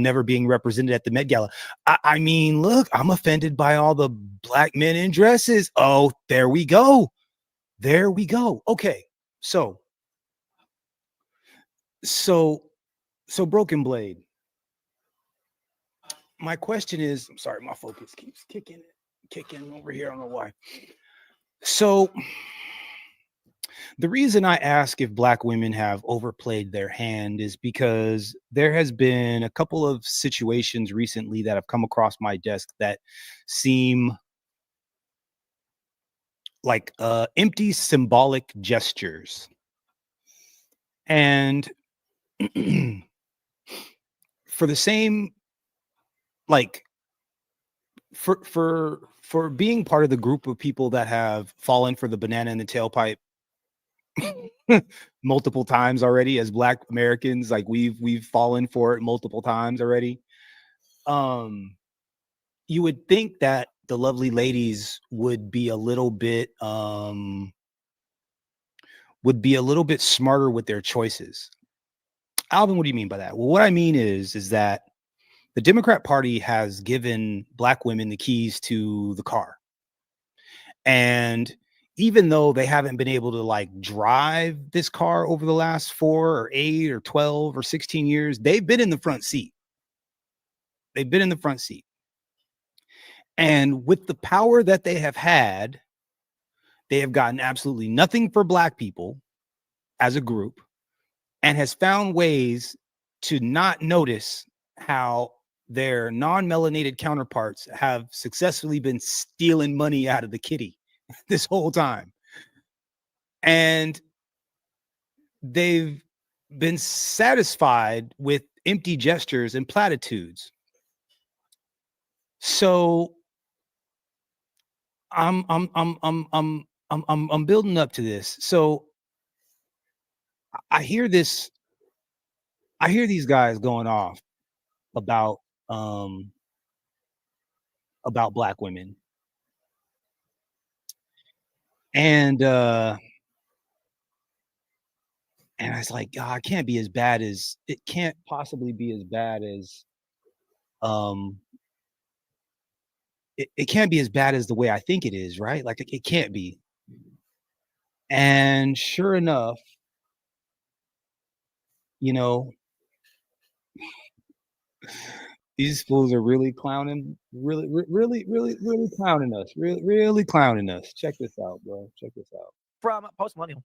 never being represented at the Met Gala. I mean, look, I'm offended by all the Black men in dresses. Oh, there we go. Okay, so Broken Blade. My question is, I'm sorry, my focus keeps kicking over here. I don't know why. So the reason I ask if Black women have overplayed their hand is because there has been a couple of situations recently that have come across my desk that seem like empty symbolic gestures And for the same, like, for being part of the group of people that have fallen for the banana in the tailpipe multiple times already as Black Americans, like we've fallen for it multiple times already. You would think that the lovely ladies would be a little bit smarter with their choices. Alvin, what do you mean by that? Well, what I mean is that the Democrat Party has given Black women the keys to the car. And even though they haven't been able to like drive this car over the last 4 or 8 or 12 or 16 years, they've been in the front seat. They've been in the front seat. And with the power that they have had, they have gotten absolutely nothing for Black people as a group, and has found ways to not notice how their non-melanated counterparts have successfully been stealing money out of the kitty this whole time. And they've been satisfied with empty gestures and platitudes. So I'm building up to this. So I hear these guys going off about Black women. And I was like, God, it can't be as bad as it can't possibly be as bad as it can't be as bad as the way I think it is, right? Like it can't be. And sure enough, you know, these fools are really clowning, really clowning us, really clowning us. Check this out, bro. Check this out. From Post Millennial.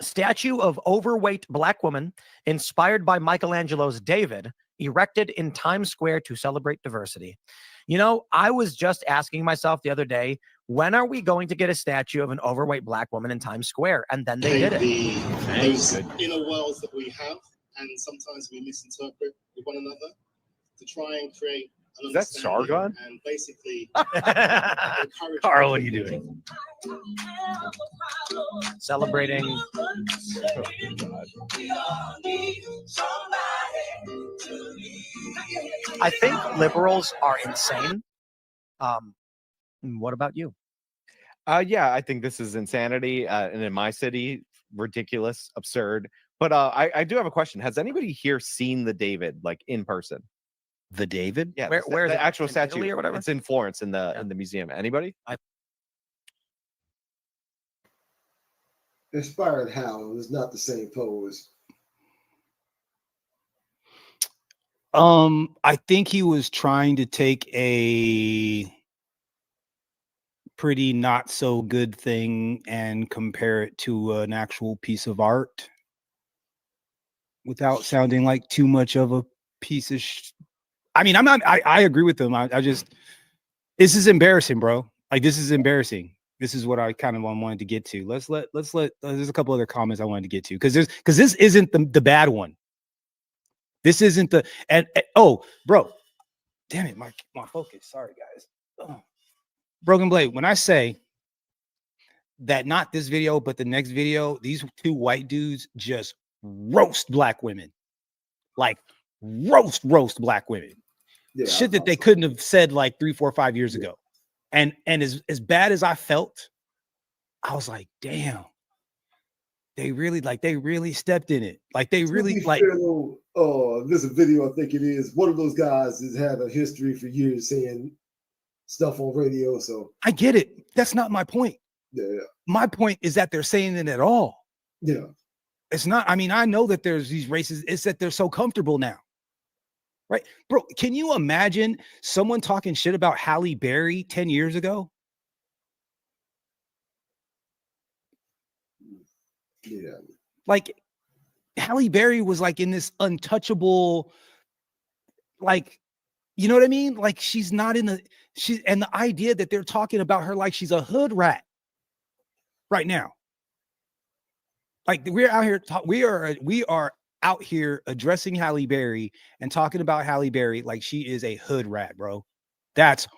Statue of overweight Black woman inspired by Michelangelo's David erected in Times Square to celebrate diversity. You know, I was just asking myself the other day, when are we going to get a statue of an overweight Black woman in Times Square? And then they did it. Those inner worlds that we have, and sometimes we misinterpret with one another to try and create an understanding. Sargon? And basically Carl, what are you doing? Celebrating. I think liberals are insane. What about you? Yeah, I think this is insanity. And in my city, ridiculous, absurd. But I do have a question. Has anybody here seen the David like in person? The David? Yeah, Where is the it? actual In statue Italy or whatever? It's in Florence in the museum. Anybody? Inspired how? It's not the same pose. I think he was trying to take a pretty not so good thing and compare it to an actual piece of art without sounding like too much of a piece of I mean, I agree with them. I just, this is embarrassing, bro. Like, this is embarrassing. This is what I kind of wanted to get to. Let's let, there's a couple other comments I wanted to get to because this isn't the bad one. This isn't the, and oh, bro, damn it, my focus. Sorry, guys. Oh. Broken Blade, when I say that not this video, but the next video, these two white dudes just roast Black women. Like, roast Black women. Yeah, shit that they couldn't have said like 3, 4, 5 years ago. And as bad as I felt, I was like, damn, they really stepped in it. Like they really like there's a video, I think it is. One of those guys has had a history for years saying stuff on radio. So I get it. That's not my point. Yeah. My point is that they're saying it at all. Yeah. It's not, I mean, I know that there's these races, it's that they're so comfortable now. Right, bro, can you imagine someone talking shit about Halle Berry 10 years ago? Yeah. Like, Halle Berry was like in this untouchable, like, you know what I mean? Like, she's not in the, and the idea that they're talking about her like she's a hood rat right now. Like we're out here, we are out here addressing Halle Berry and talking about Halle Berry like she is a hood rat, bro. That's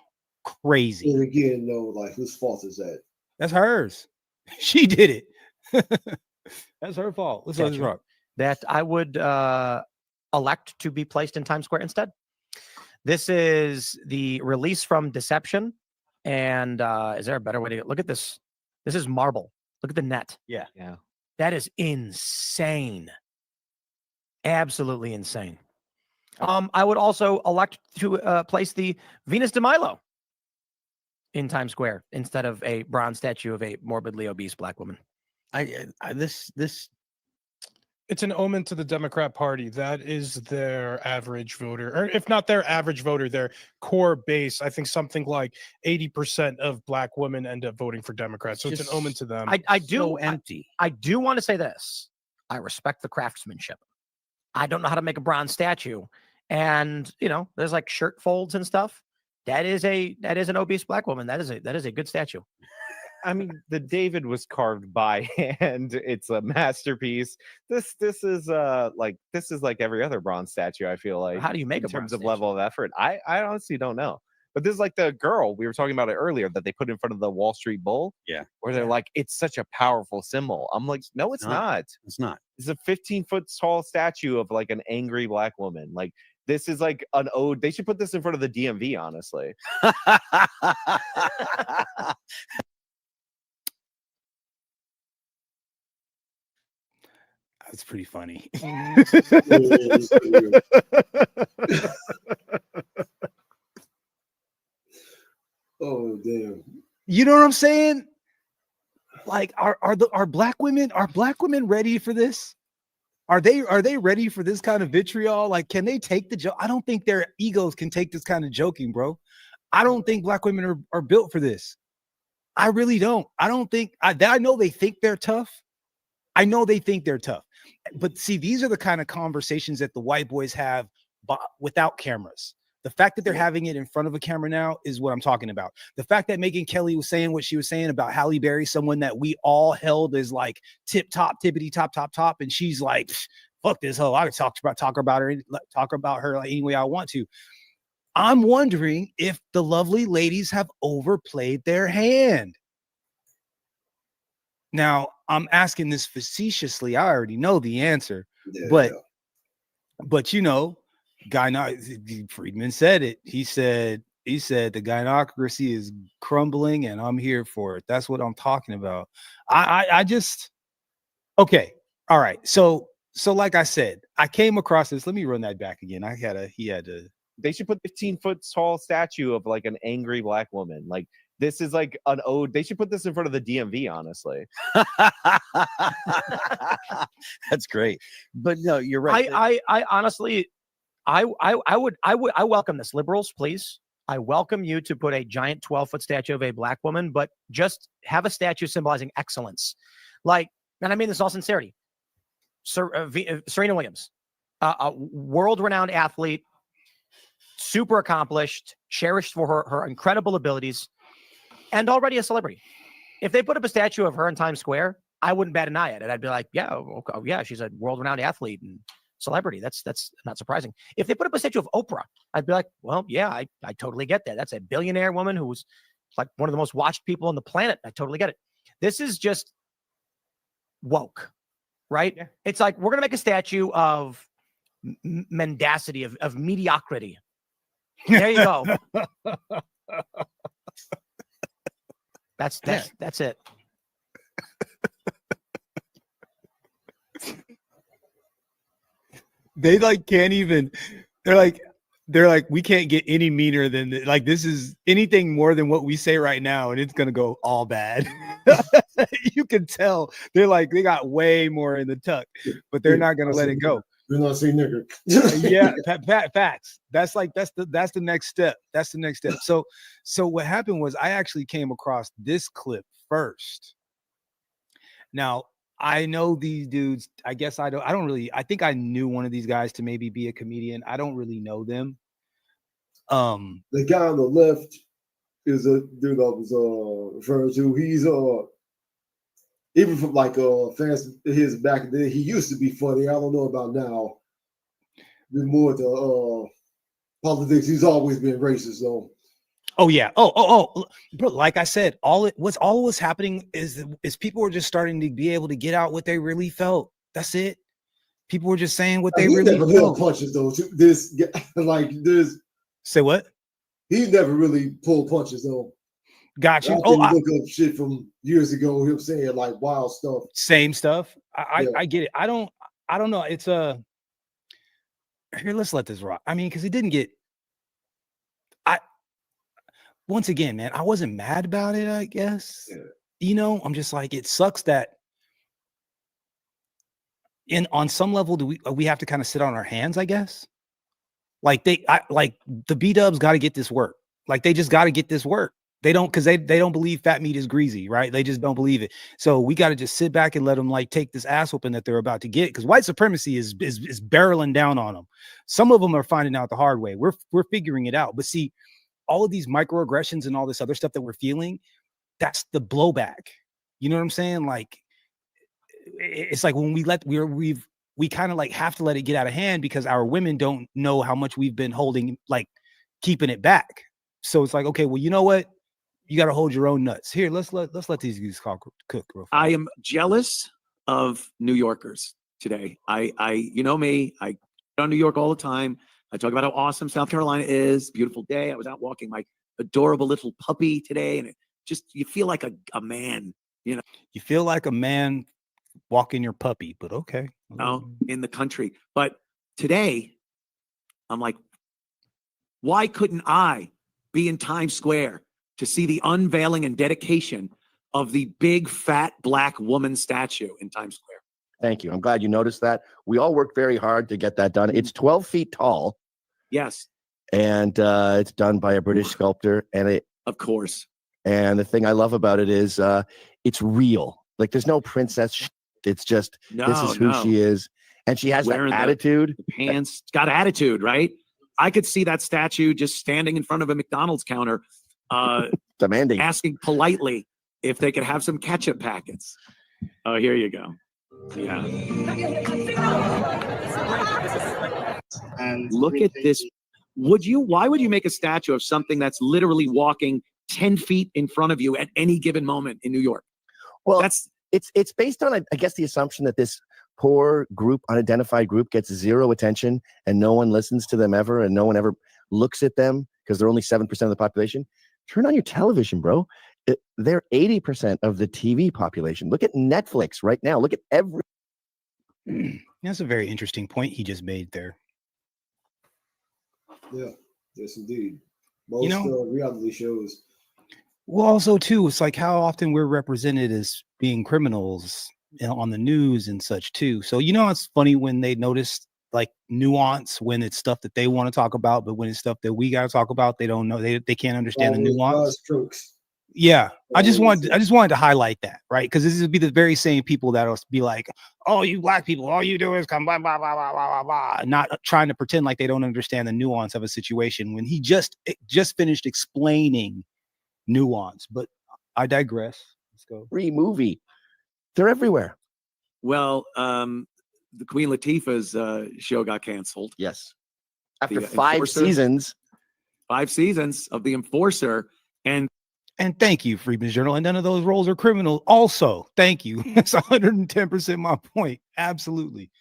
crazy. And again, no, like whose fault is that? That's hers. She did it. That's her fault. Let's Statue rock. that I would elect to be placed in Times Square instead. This is the release from Deception. And is there a better way to look at this? This is marble. Look at the net. Yeah. That is insane. Absolutely insane. I would also elect to place the Venus de Milo in Times Square instead of a bronze statue of a morbidly obese black woman. It's an omen to the Democrat Party. That is their average voter, or if not their average voter, their core base. I think something like 80% of black women end up voting for Democrats. So it's an omen to them. I do So empty. I do want to say this. I respect the craftsmanship. I don't know how to make a bronze statue. And there's like shirt folds and stuff. That is an obese black woman. That is a good statue. I mean, the David was carved by hand. It's a masterpiece. This is like every other bronze statue. I feel like. How do you make in a terms bronze of level of effort? I honestly don't know. But this is like the girl we were talking about it earlier that they put in front of the Wall Street Bull. Yeah. Where they're like, it's such a powerful symbol. I'm like, no, it's not. It's not. It's a 15-foot tall statue of like an angry black woman. Like this is like an ode. They should put this in front of the DMV, honestly. That's pretty funny. Oh damn! You know what I'm saying? Like, are black women ready for this? Are they ready for this kind of vitriol? Like, can they take the joke? I don't think their egos can take this kind of joking, bro. I don't think black women are built for this. I really don't. I don't think I know they think they're tough. I know they think they're tough. But see, these are the kind of conversations that the white boys have without cameras. The fact that they're having it in front of a camera now is what I'm talking about. The fact that Megyn Kelly was saying what she was saying about Halle Berry, someone that we all held as like tip top, tippity top, top, top. And she's like, fuck this hoe. I can talk about her like any way I want to. I'm wondering if the lovely ladies have overplayed their hand. Now, I'm asking this facetiously. I already know the answer, but Friedman said it. He said the gynocracy is crumbling and I'm here for it. That's what I'm talking about. I just, okay. All right. So like I said, I came across this. Let me run that back again. They should put 15-foot tall statue of like an angry black woman. Like this is like an ode. They should put this in front of the DMV, honestly. That's great. But no, you're right. I honestly, I welcome this. Liberals, please. I welcome you to put a giant 12-foot statue of a black woman, but just have a statue symbolizing excellence. Like, and I mean this in all sincerity. Serena Williams, a world-renowned athlete, super accomplished, cherished for her incredible abilities, and already a celebrity. If they put up a statue of her in Times Square, I wouldn't bat an eye at it. I'd be like, yeah, okay, yeah, she's a world-renowned athlete and celebrity. That's not surprising. If they put up a statue of Oprah, I'd be like, well, yeah, I totally get that. That's a billionaire woman who's like one of the most watched people on the planet. I totally get it. This is just woke, right? Yeah. It's like we're gonna make a statue of mendacity, of mediocrity. There you go. That's it. They like can't even. They're like we can't get any meaner than like this is anything more than what we say right now, and it's gonna go all bad. You can tell they're like they got way more in the tuck, but they're not gonna let it go. We're not saying nigger. Yeah, facts. That's the next step. That's the next step. So what happened was I actually came across this clip first. Now I know these dudes. I guess I don't really. I think I knew one of these guys to maybe be a comedian. I don't really know them. The guy on the left is a dude I was referring to. He's even from like fans his back then, he used to be funny. I don't know about now. The more the politics, he's always been racist though. Oh yeah. Oh. Bro, like I said, all was happening is people were just starting to be able to get out what they really felt. That's it. People were just saying what they He really never felt. pulled punches though. Say what? He never really pulled punches though. Got you. I look up shit from years ago. Him saying like wild stuff. Same stuff. I get it. I don't know. It's here. Let's let this rock. I mean, because he didn't get. Once again, man, I wasn't mad about it. I guess I'm just like, it sucks that. On some level, do we have to kind of sit on our hands? I guess. Like the B-dubs got to get this work. Like they just got to get this work. They don't, because they don't believe fat meat is greasy, right? They just don't believe it. So we got to just sit back and let them like take this ass whooping that they're about to get, because white supremacy is barreling down on them. Some of them are finding out the hard way. We're figuring it out. But see, all of these microaggressions and all this other stuff that we're feeling, that's the blowback. You know what I'm saying? Like it's like when we kind of like have to let it get out of hand because our women don't know how much we've been holding, like keeping it back. So it's like, okay, well, you know what? You got to hold your own nuts. Here, let's let these guys cook real fast. I am jealous of New Yorkers today. You know me, I go to New York all the time. I talk about how awesome South Carolina is. Beautiful day. I was out walking my adorable little puppy today, and you feel like a man, you know. You feel like a man walking your puppy, but okay. In the country. But today, I'm like, why couldn't I be in Times Square to see the unveiling and dedication of the big fat black woman statue in Times Square? Thank you. I'm glad you noticed that. We all worked very hard to get that done. It's 12 feet tall. Yes. And it's done by a British sculptor. And of course. And the thing I love about it is it's real. Like there's no princess. It's just, this is who she is. And she has that attitude. The pants. It's got attitude, right? I could see that statue just standing in front of a McDonald's counter, demanding, asking politely if they could have some ketchup packets. Oh, here you go. Yeah. And look at this. Why would you make a statue of something that's literally walking 10 feet in front of you at any given moment in New York? Well, it's based on, I guess, the assumption that this poor group, unidentified group, gets zero attention and no one listens to them ever, and no one ever looks at them because they're only 7% of the population. Turn on your television, bro. They're 80% of the TV population. Look at Netflix right now. Look at every. That's a very interesting point he just made there. Yeah, yes, indeed. Most reality shows. Well, also too, it's like how often we're represented as being criminals on the news and such too. So it's funny when they notice like nuance when it's stuff that they want to talk about, but when it's stuff that we got to talk about, they don't know. They can't understand the nuance. Yeah, I just wanted to highlight that, right? Because this would be the very same people that'll be like, "Oh, you black people, all you do is come blah blah blah blah blah blah," not trying to pretend like they don't understand the nuance of a situation when he just finished explaining nuance. But I digress. Let's go. Free movie. They're everywhere. Well, the Queen Latifah's show got canceled. Yes, after 5 seasons. 5 seasons of The Enforcer, and thank you, Freeman's Journal. And none of those roles are criminal. Also, thank you. That's 110% my point. Absolutely.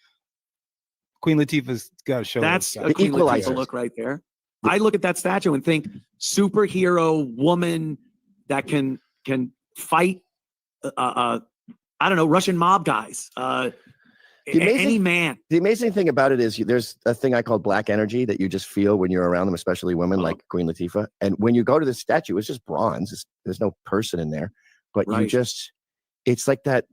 Queen Latifah's got a show. That's a Queen Latifah look right there. I look at that statue and think superhero woman that can fight. I don't know, Russian mob guys. Any man. The amazing thing about it is there's a thing I call black energy that you just feel when you're around them, especially women like Queen Latifah. And when you go to the statue, it's just bronze. There's no person in there, but it's like that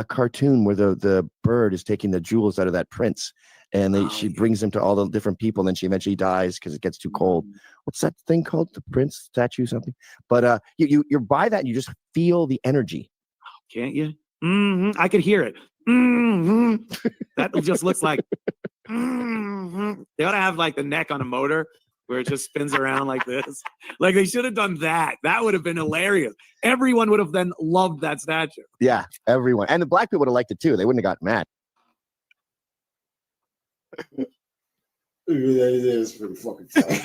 cartoon where the bird is taking the jewels out of that prince, and she brings them to all the different people, and then she eventually dies because it gets too cold. What's that thing called? The prince statue, something. But you're by that, and you just feel the energy. Can't you? I could hear it. That just looks like they ought to have like the neck on a motor where it just spins around like this. Like they should have done that. That would have been hilarious. Everyone would have then loved that statue. Yeah, everyone. And the black people would have liked it too. They wouldn't have gotten mad. That is pretty fucking funny.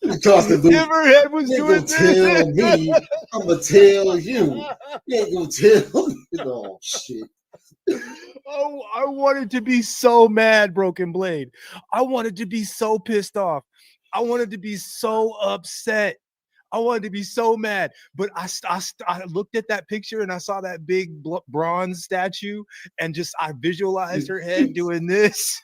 Hammerhead was doing tell me, I'm gonna tell you. You ain't gonna tell me. Oh shit. Oh, I wanted to be so mad, Broken Blade. I wanted to be so pissed off. I wanted to be so upset. I wanted to be so mad. But I looked at that picture and I saw that big bronze statue and just I visualized her head doing this.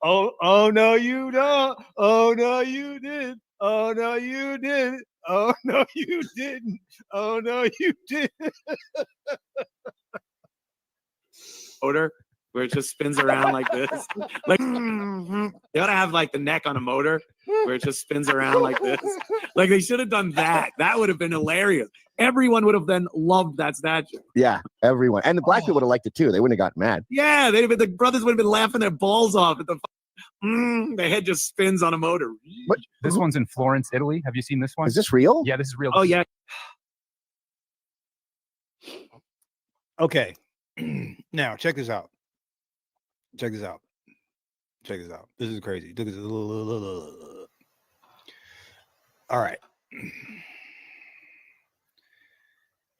Oh no, you don't. Oh no, you did. Oh no, you didn't. Oh no, you didn't. Oh no, you didn't. Motor where it just spins around like this. Like they ought to have like the neck on a motor where it just spins around like this. Like they should have done that. That would have been hilarious. Everyone would have then loved that statue. Yeah, everyone. And the black people would have liked it too. They wouldn't have gotten mad. Yeah, they'd have been, the brothers would have been laughing their balls off at the head just spins on a motor. What? This one's in Florence, Italy. Have you seen this one? Is this real? Yeah, this is real. Oh yeah. Okay. Now check this out. Check this out. Check this out. This is crazy. All right.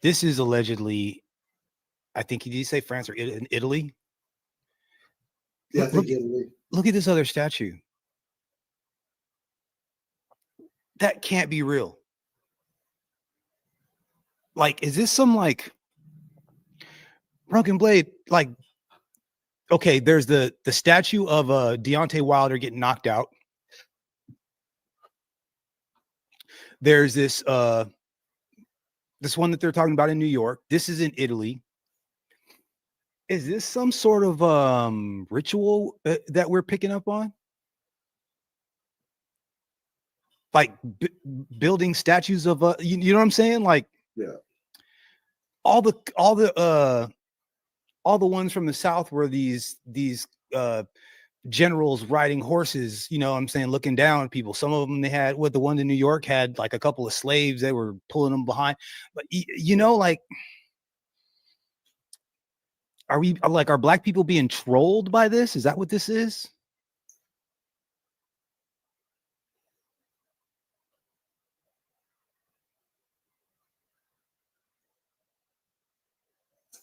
This is allegedly, I think, did you say France or in Italy? Yeah, I think Italy. Look at this other statue. That can't be real. Like, is this some like Broken Blade? Like, okay, there's the statue of Deontay Wilder getting knocked out. There's this this one that they're talking about in New York. This is in Italy. Is this some sort of ritual that we're picking up on? Like building statues of you know what I'm saying? Like, yeah, all the ones from the South were these generals riding horses, you know what I'm saying, looking down at people. Some of them, they had, what, the one in New York had like a couple of slaves, they were pulling them behind. But you know, like, are black people being trolled by this? Is that what this is?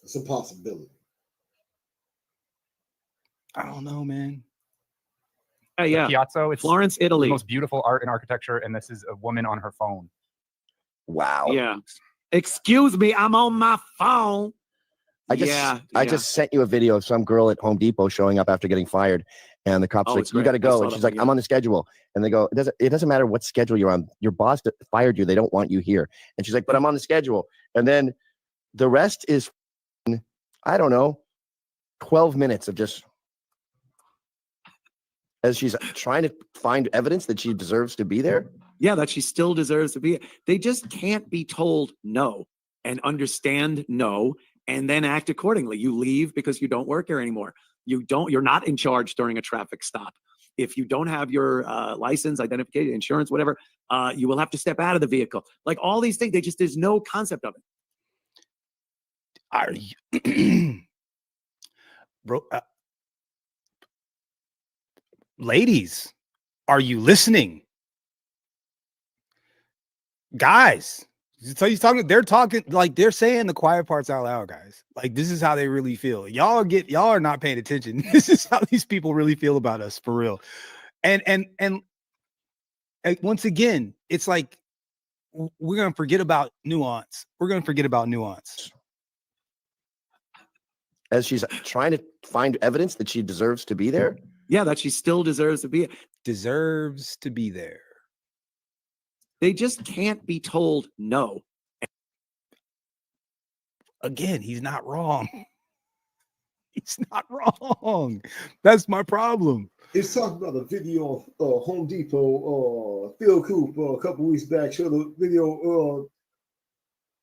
It's a possibility. I don't know, man. Yeah. Piazza, it's Florence, Italy. The most beautiful art and architecture, and this is a woman on her phone. Wow. Yeah. Excuse me, I'm on my phone. I just sent you a video of some girl at Home Depot showing up after getting fired, and the cops like, "You got to go," and she's like, "I'm on the schedule," and they go, "It doesn't matter what schedule you're on. Your boss fired you. They don't want you here." And she's like, "But I'm on the schedule." And then the rest is, I don't know, 12 minutes of just as she's trying to find evidence that she deserves to be there. Yeah, that she still deserves to be. They just can't be told no and understand no and then act accordingly. You leave because you don't work here anymore. You're not in charge during a traffic stop. If you don't have your license, identification, insurance, whatever, you will have to step out of the vehicle. Like all these things, there's no concept of it. Are you, bro? Ladies, are you listening? Guys, so he's talking. They're talking like they're saying the quiet parts out loud, guys. Like this is how they really feel. Y'all are not paying attention. This is how these people really feel about us for real. And once again, it's like we're gonna forget about nuance. We're gonna forget about nuance. As she's trying to find evidence that she deserves to be there. Yeah, that she still deserves to be there. They just can't be told no. Again, he's not wrong. He's not wrong. That's my problem. He's talking about a video of Home Depot, Phil Coop, a couple weeks back, showed a video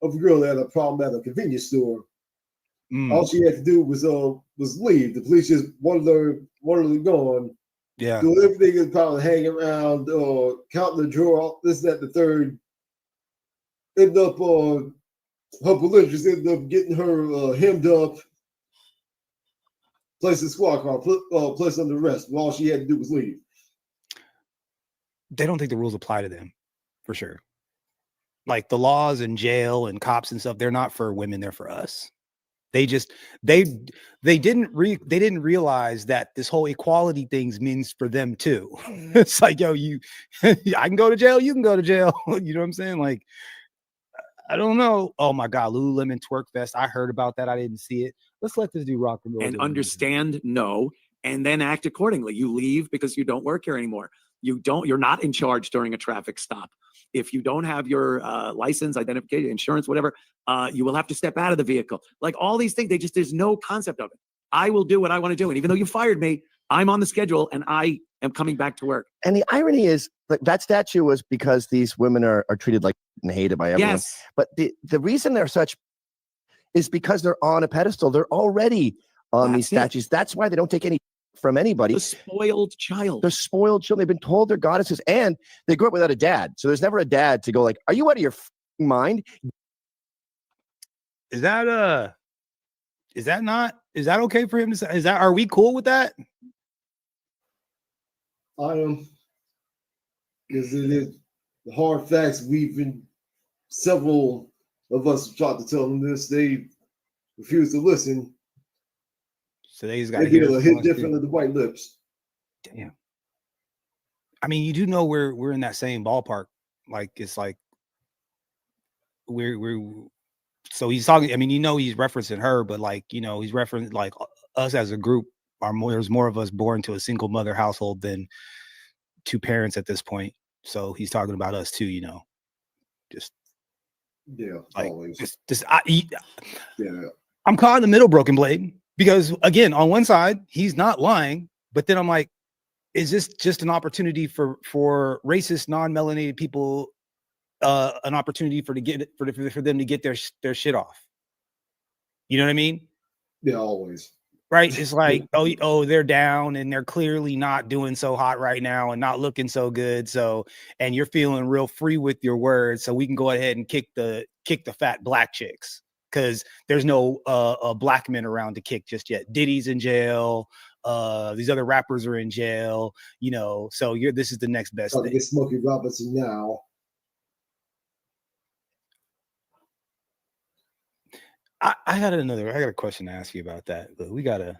of a girl that had a problem at a convenience store. All she had to do was leave. The police just wanted her gone. Yeah. Do everything is probably hanging around, counting the drawer, this, that, the third. End up her police ended up getting her hemmed up, placed in squad car, placed under arrest. All she had to do was leave. They don't think the rules apply to them, for sure. Like the laws and jail and cops and stuff, they're not for women, they're for us. They didn't realize that this whole equality things means for them too. It's like, yo, I can go to jail, you can go to jail. You know what I'm saying? Like, I don't know. Oh my God, Lululemon twerk fest. I heard about that. I didn't see it. Let's let this dude rock and roll. And understand no, and then act accordingly. You leave because you don't work here anymore. You're not in charge during a traffic stop. If you don't have your license, identification, insurance, whatever, you will have to step out of the vehicle. Like all these things, there's no concept of it. I will do what I want to do. And even though you fired me, I'm on the schedule and I am coming back to work. And the irony is like that statue was because these women are treated like and hated by everyone. Yes. But the reason they're such is because they're on a pedestal. They're already on these statues. That's why they don't take any from anybody. The spoiled child. They're spoiled children. They've been told they're goddesses, and they grew up without a dad. So there's never a dad to go like, "Are you out of your mind?" Is that okay for him to say? Are we cool with that? I am. Because it is the hard facts. Several of us tried to tell them this. They refuse to listen. So they got to get a hit different of the white lips. Damn. I mean, you do know we're in that same ballpark. Like it's like we're so he's talking. I mean, he's referencing her, but like he's referencing like us as a group. There's more of us born to a single mother household than two parents at this point. So he's talking about us too. Just yeah, like always. I'm caught in the middle, broken blade. Because again, on one side, he's not lying, but then I'm like, is this just an opportunity for racist, non-melanated people, an opportunity for them to get their shit off? You know what I mean? Yeah, always. Right? It's like, oh, they're down and they're clearly not doing so hot right now and not looking so good. So, and you're feeling real free with your words, so we can go ahead and kick the fat black chicks. Because there's no black men around to kick just yet. Diddy's in jail. These other rappers are in jail. So this is the next best thing. Get Smokey Robinson now. I got a question to ask you about that. But we gotta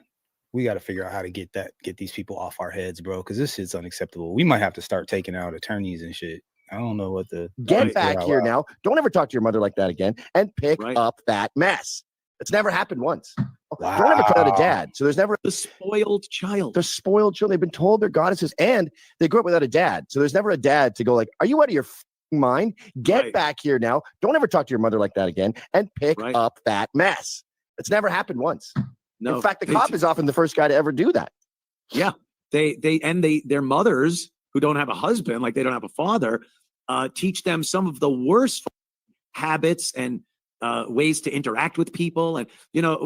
figure out how to get these people off our heads, bro. Because this shit's unacceptable. We might have to start taking out attorneys and shit. I don't know what the get back here now. Don't ever talk to your mother like that again, and pick up that mess. It's never happened once. Wow. Don't ever cut out a dad. So there's never the spoiled child. They're spoiled children. They've been told they're goddesses, and they grew up without a dad. So there's never a dad to go like, "Are you out of your mind? Get back here now." Don't ever talk to your mother like that again, and pick up that mess. It's never happened once. No. In fact, the cop is often the first guy to ever do that. Yeah, their mothers who don't have a husband, like they don't have a father, teach them some of the worst habits and ways to interact with people. And,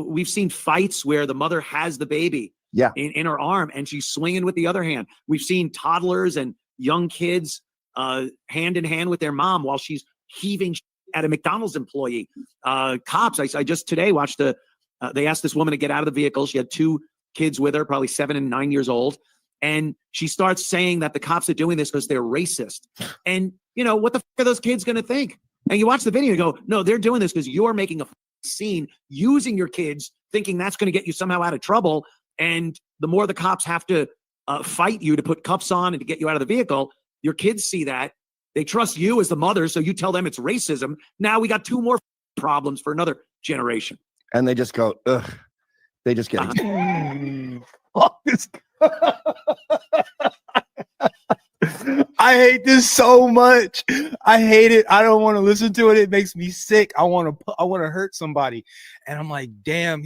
we've seen fights where the mother has the baby in her arm and she's swinging with the other hand. We've seen toddlers and young kids hand in hand with their mom while she's heaving at a McDonald's employee. Cops, I just today watched they asked this woman to get out of the vehicle. She had two kids with her, probably 7 and 9 years old. And she starts saying that the cops are doing this because they're racist. And, what the fuck are those kids going to think? And you watch the video and go, no, they're doing this because you're making a scene using your kids, thinking that's going to get you somehow out of trouble. And the more the cops have to fight you to put cuffs on and to get you out of the vehicle, your kids see that. They trust you as the mother, so you tell them it's racism. Now we got two more problems for another generation. And they just go, ugh. They just get I hate this so much. I hate it. I don't want to listen to it. It makes me sick. I want to hurt somebody. And I'm like, damn,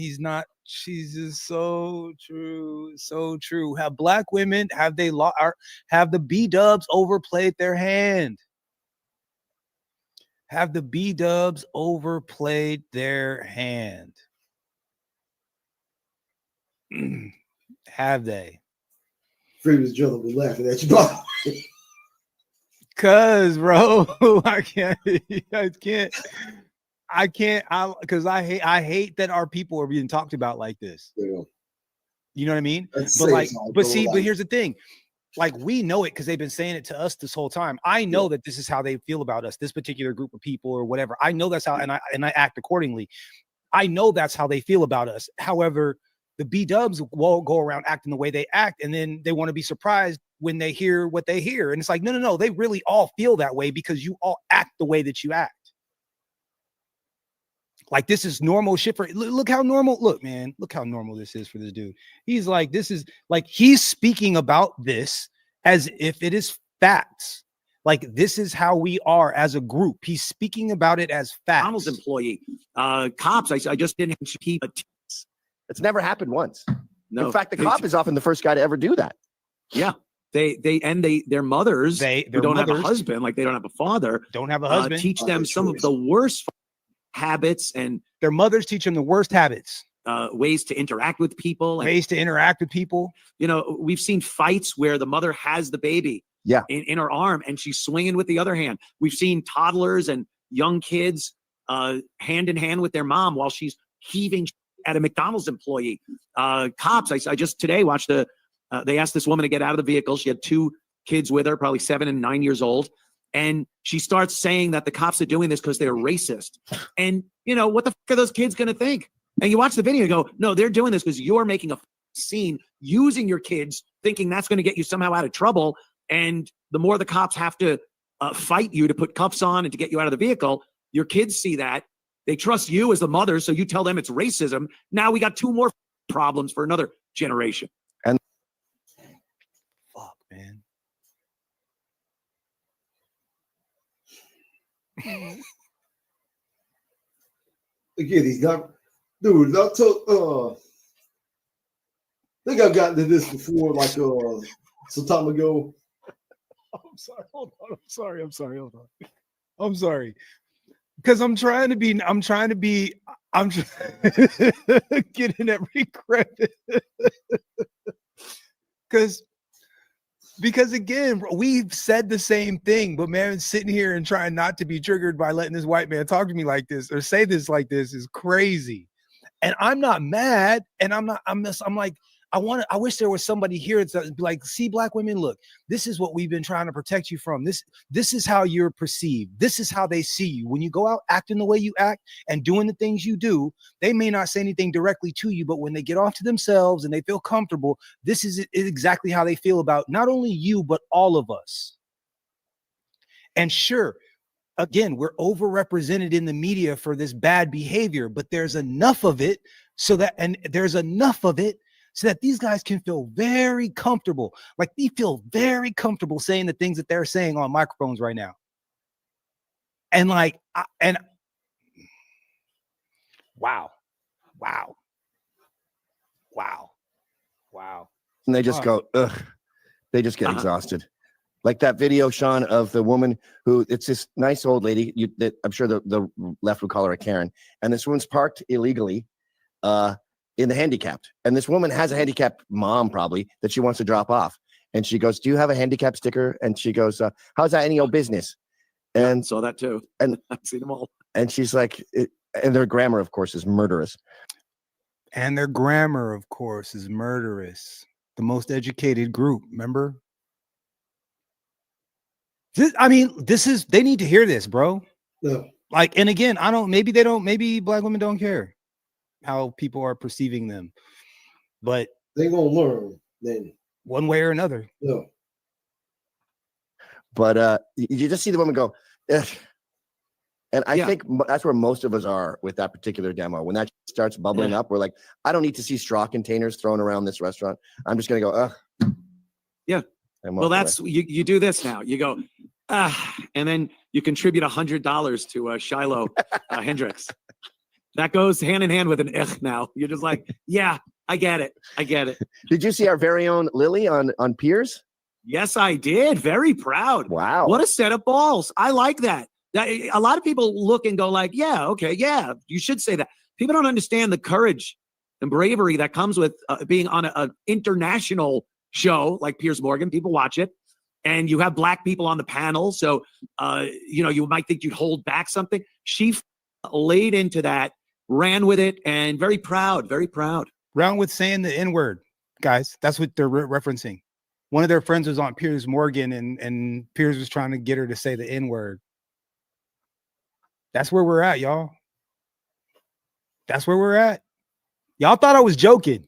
she's just so true. So true. Have black women, have the B-dubs overplayed their hand? Have the B-dubs overplayed their hand? Have they? Previous gentleman laughing at you, bro. Cause, bro, I can't, because I hate that our people are being talked about like this. Yeah. You know what I mean? That's But like, safe, but see, but here's the thing. Like, we know it because they've been saying it to us this whole time. I know that this is how they feel about us, this particular group of people or whatever. I know that's how, and I act accordingly. I know that's how they feel about us. However, the B-dubs will go around acting the way they act, and then they want to be surprised when they hear what they hear. And it's like, no, they really all feel that way because you all act the way that you act. Like, this is normal shit for, look how normal, look, man, look how normal this is for this dude. He's like, this is like, he's speaking about this as if it is facts. Like, this is how we are as a group. He's speaking about it as facts. McDonald's employee, cops. I just didn't keep. It's never happened once. No. In fact, the cop is often the first guy to ever do that. Yeah. Their mothers who don't have a husband, like they don't have a father, don't have a husband, teach them some of the worst habits, and their mothers teach them the worst habits, ways to interact with people. You know, we've seen fights where the mother has the baby in her arm and she's swinging with the other hand. We've seen toddlers and young kids hand in hand with their mom while she's heaving at a McDonald's employee. Cops, I just today watched they asked this woman to get out of the vehicle. She had 2 kids with her, probably 7 and 9 years old. And she starts saying that the cops are doing this because they're racist. And, you know, what the fuck are those kids going to think? And you watch the video and go, no, they're doing this because you're making a scene using your kids, thinking that's going to get you somehow out of trouble. And the more the cops have to fight you to put cuffs on and to get you out of the vehicle, your kids see that. They trust you as the mother, so you tell them it's racism. Now we got 2 more problems for another generation. And fuck, man. Again, he's not, dude. I think I've gotten to this before, like some time ago. I'm sorry. Hold on. I'm sorry. Hold on. I'm sorry. Because I'm trying to be getting every credit. Because again, we've said the same thing, but man, sitting here and trying not to be triggered by letting this white man talk to me like this or say this like this is crazy. And I'm not mad. And I'm like, I wish there was somebody here that's like, see, black women, look, this is what we've been trying to protect you from. This is how you're perceived. This is how they see you. When you go out acting the way you act and doing the things you do, they may not say anything directly to you, but when they get off to themselves and they feel comfortable, this is exactly how they feel about not only you, but all of us. And sure, again, we're overrepresented in the media for this bad behavior, but there's enough of it so that these guys can feel very comfortable. Like, they feel very comfortable saying the things that they're saying on microphones right now. And like, wow. And they just go, ugh. They just get exhausted. Like that video, Sean, of the woman who, it's this nice old lady that I'm sure the left would call her a Karen. And this woman's parked illegally in the handicapped. And this woman has a handicapped mom probably that she wants to drop off. And she goes, do you have a handicap sticker? And she goes, how's that any old business? And I saw that too. And I've seen them all. And she's like, and their grammar, of course, is murderous. The most educated group, remember? They need to hear this, bro. Yeah. Like, and again, maybe black women don't care how people are perceiving them, but they're gonna learn then one way or another. Yeah. But you just see the woman go, ugh. And I think that's where most of us are with that particular demo. When that starts bubbling up, we're like, I don't need to see straw containers thrown around this restaurant. I'm just gonna go, ugh. Yeah. Well, that's you do this now. You go, and then you contribute $100 to Shiloh Hendricks. That goes hand in hand with an now. You're just like, yeah, I get it. Did you see our very own Lily on Piers? Yes, I did. Very proud. Wow. What a set of balls. I like that. A lot of people look and go like, yeah, okay, yeah, you should say that. People don't understand the courage and bravery that comes with being on an international show like Piers Morgan. People watch it, and you have Black people on the panel. So, you might think you'd hold back something. She laid into that, ran with it, and very proud, very proud. Round with saying the N-word, guys. That's what they're referencing. One of their friends was on Piers Morgan, and Piers was trying to get her to say the N-word. That's where we're at, y'all. That's where we're at. Y'all thought I was joking.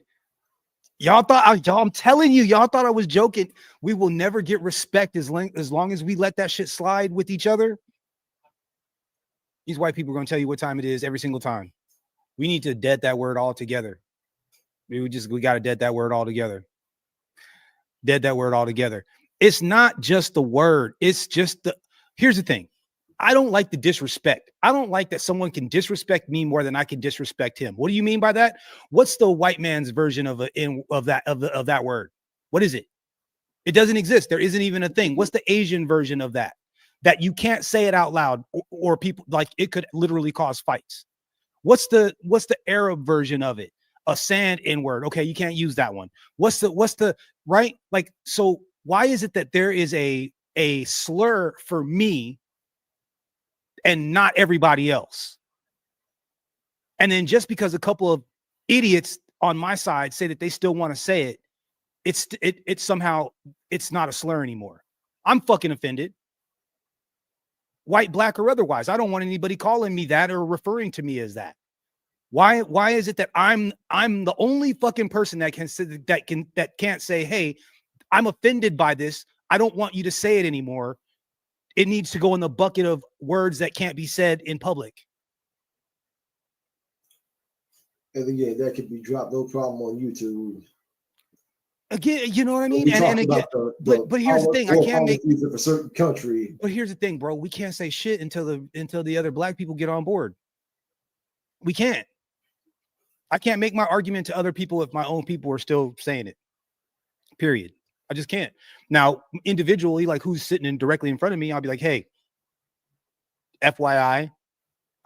I'm telling you, y'all thought I was joking. We will never get respect as long as we let that shit slide with each other. These white people are going to tell you what time it is every single time. We need to dead that word altogether. We got to dead that word altogether. Dead that word altogether. It's not just the word. It's just here's the thing. I don't like the disrespect. I don't like that someone can disrespect me more than I can disrespect him. What do you mean by that? What's the white man's version of that word? What is it? It doesn't exist. There isn't even a thing. What's the Asian version of that? That you can't say it out loud, or people like it could literally cause fights. What's the Arab version of it? A sand N-word. Okay, you can't use that one. What's the right? Like, so why is it that there is a slur for me and not everybody else? And then just because a couple of idiots on my side say that they still want to say it, it's somehow it's not a slur anymore. I'm fucking offended. White, black, or otherwise. I don't want anybody calling me that or referring to me as that. Why is it that I'm the only fucking person that can't say, hey, I'm offended by this. I don't want you to say it anymore. It needs to go in the bucket of words that can't be said in public. And again, that could be dropped, no problem, on YouTube. Again, you know what I mean? And again, but here's the thing. I can't make of a certain country. But here's the thing, bro. We can't say shit until the other black people get on board. We can't. I can't make my argument to other people if my own people are still saying it. Period. I just can't. Now, individually, like who's sitting directly in front of me, I'll be like, hey, FYI,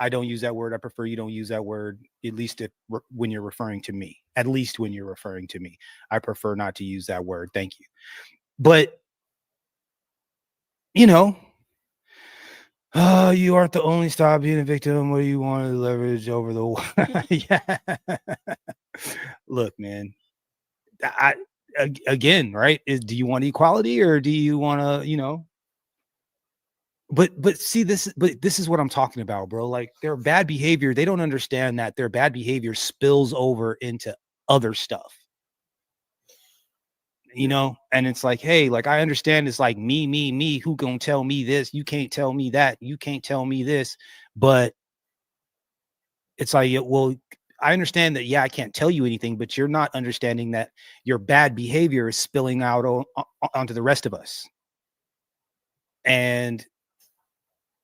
I don't use that word. I prefer you don't use that word, at least when you're referring to me. At least when you're referring to me. I prefer not to use that word. Thank you. But, you aren't the only stop being a victim. What do you want to leverage over the yeah. Look, man. Again, right? Do you want equality or do you want to, But see, this is what I'm talking about, bro. Like their bad behavior, they don't understand that their bad behavior spills over into other stuff. And it's like, hey, like I understand it's like me, who gonna tell me this? You can't tell me that. You can't tell me this. But it's like, well, I understand that, yeah, I can't tell you anything, but you're not understanding that your bad behavior is spilling out onto the rest of us. And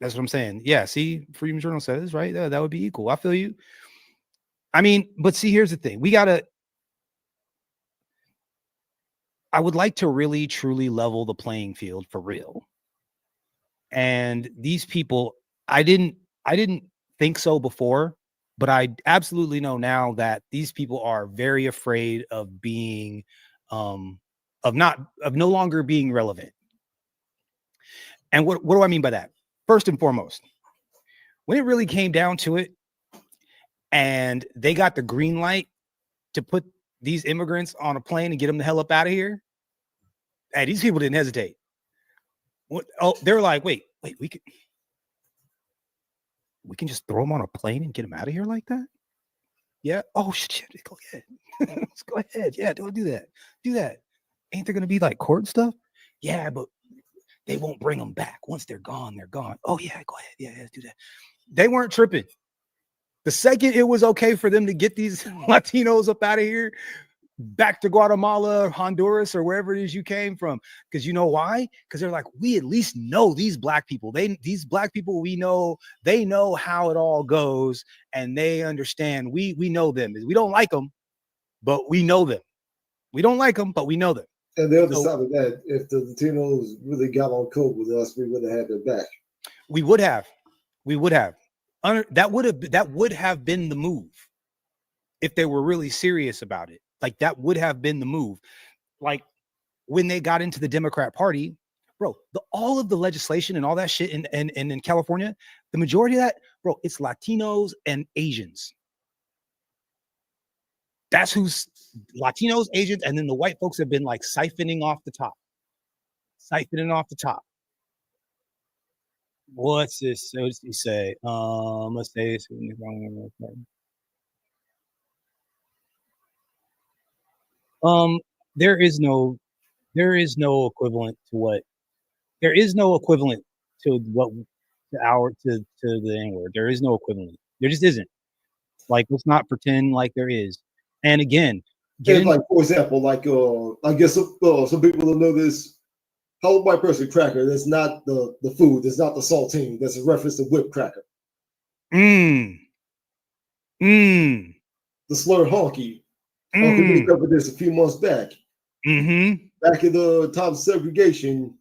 that's what I'm saying. Yeah, see, Freedom Journal says, right? That would be equal. I feel you. I mean, but see, here's the thing. I would like to really, truly level the playing field for real. And these people, I didn't think so before, but I absolutely know now that these people are very afraid of being, of no longer being relevant. And what do I mean by that? First and foremost, when it really came down to it, and they got the green light to put these immigrants on a plane and get them the hell up out of here, hey, these people didn't hesitate. They were like, wait, we can just throw them on a plane and get them out of here like that? Yeah. Oh shit, go ahead. Let's go ahead. Yeah, don't do that. Do that. Ain't there gonna be like court stuff? Yeah, but they won't bring them back. Once they're gone, they're gone. Oh yeah, go ahead. Yeah, do that. They weren't tripping. The second it was okay for them to get these Latinos up out of here, back to Guatemala, Honduras, or wherever it is you came from. Because you know why? Because they're like, we at least know these black people. These black people, we know, they know how it all goes, and they understand. We know them. We don't like them, but we know them. We don't like them, but we know them. And the other side of that, if the Latinos really got on code with us, we would have had their back. We would have. That would have been the move. if they were really serious about it. Like that would have been the move. Like when they got into the Democrat Party, bro, all of the legislation and all that shit in California, the majority of that, bro, it's Latinos and Asians. That's who's Latinos, Asians, and then the white folks have been like siphoning off the top. What's this? What does he say? Let's say there is no equivalent to what there is no equivalent to what to the N-word. There is no equivalent. There just isn't. Like, let's not pretend like there is. And again, like for example, like I guess some people don't know this. How a white person cracker? That's not the food. That's not the saltine. That's a reference to whipped cracker. The slur honky. We covered this a few months back. Back in the time of segregation,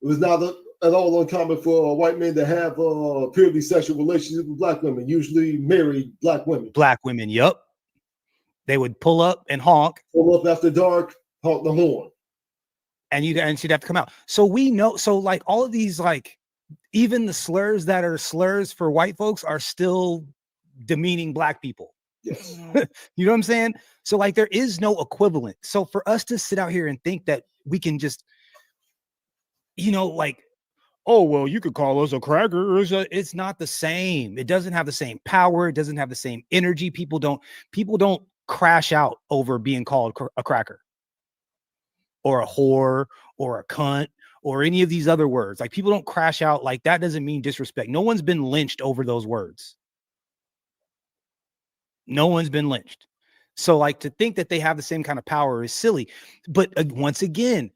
it was not at all uncommon for white men to have purely sexual relationships with black women, usually married black women. Black women, yup. They would pull up and honk. Pull up after dark, honk the horn. And she'd have to come out. So we know, so like all of these, like even the slurs that are slurs for white folks are still demeaning black people. Yes. You know what I'm saying? So like there is no equivalent. So for us to sit out here and think that we can just, you know, like, oh, well, you could call us a cracker. It's not the same. It doesn't have the same power. It doesn't have the same energy. People don't crash out over being called a cracker or a whore or a cunt or any of these other words. Like people don't crash out. Like that doesn't mean disrespect. No one's been lynched over those words. No one's been lynched. So like to think that they have the same kind of power is silly. But once again,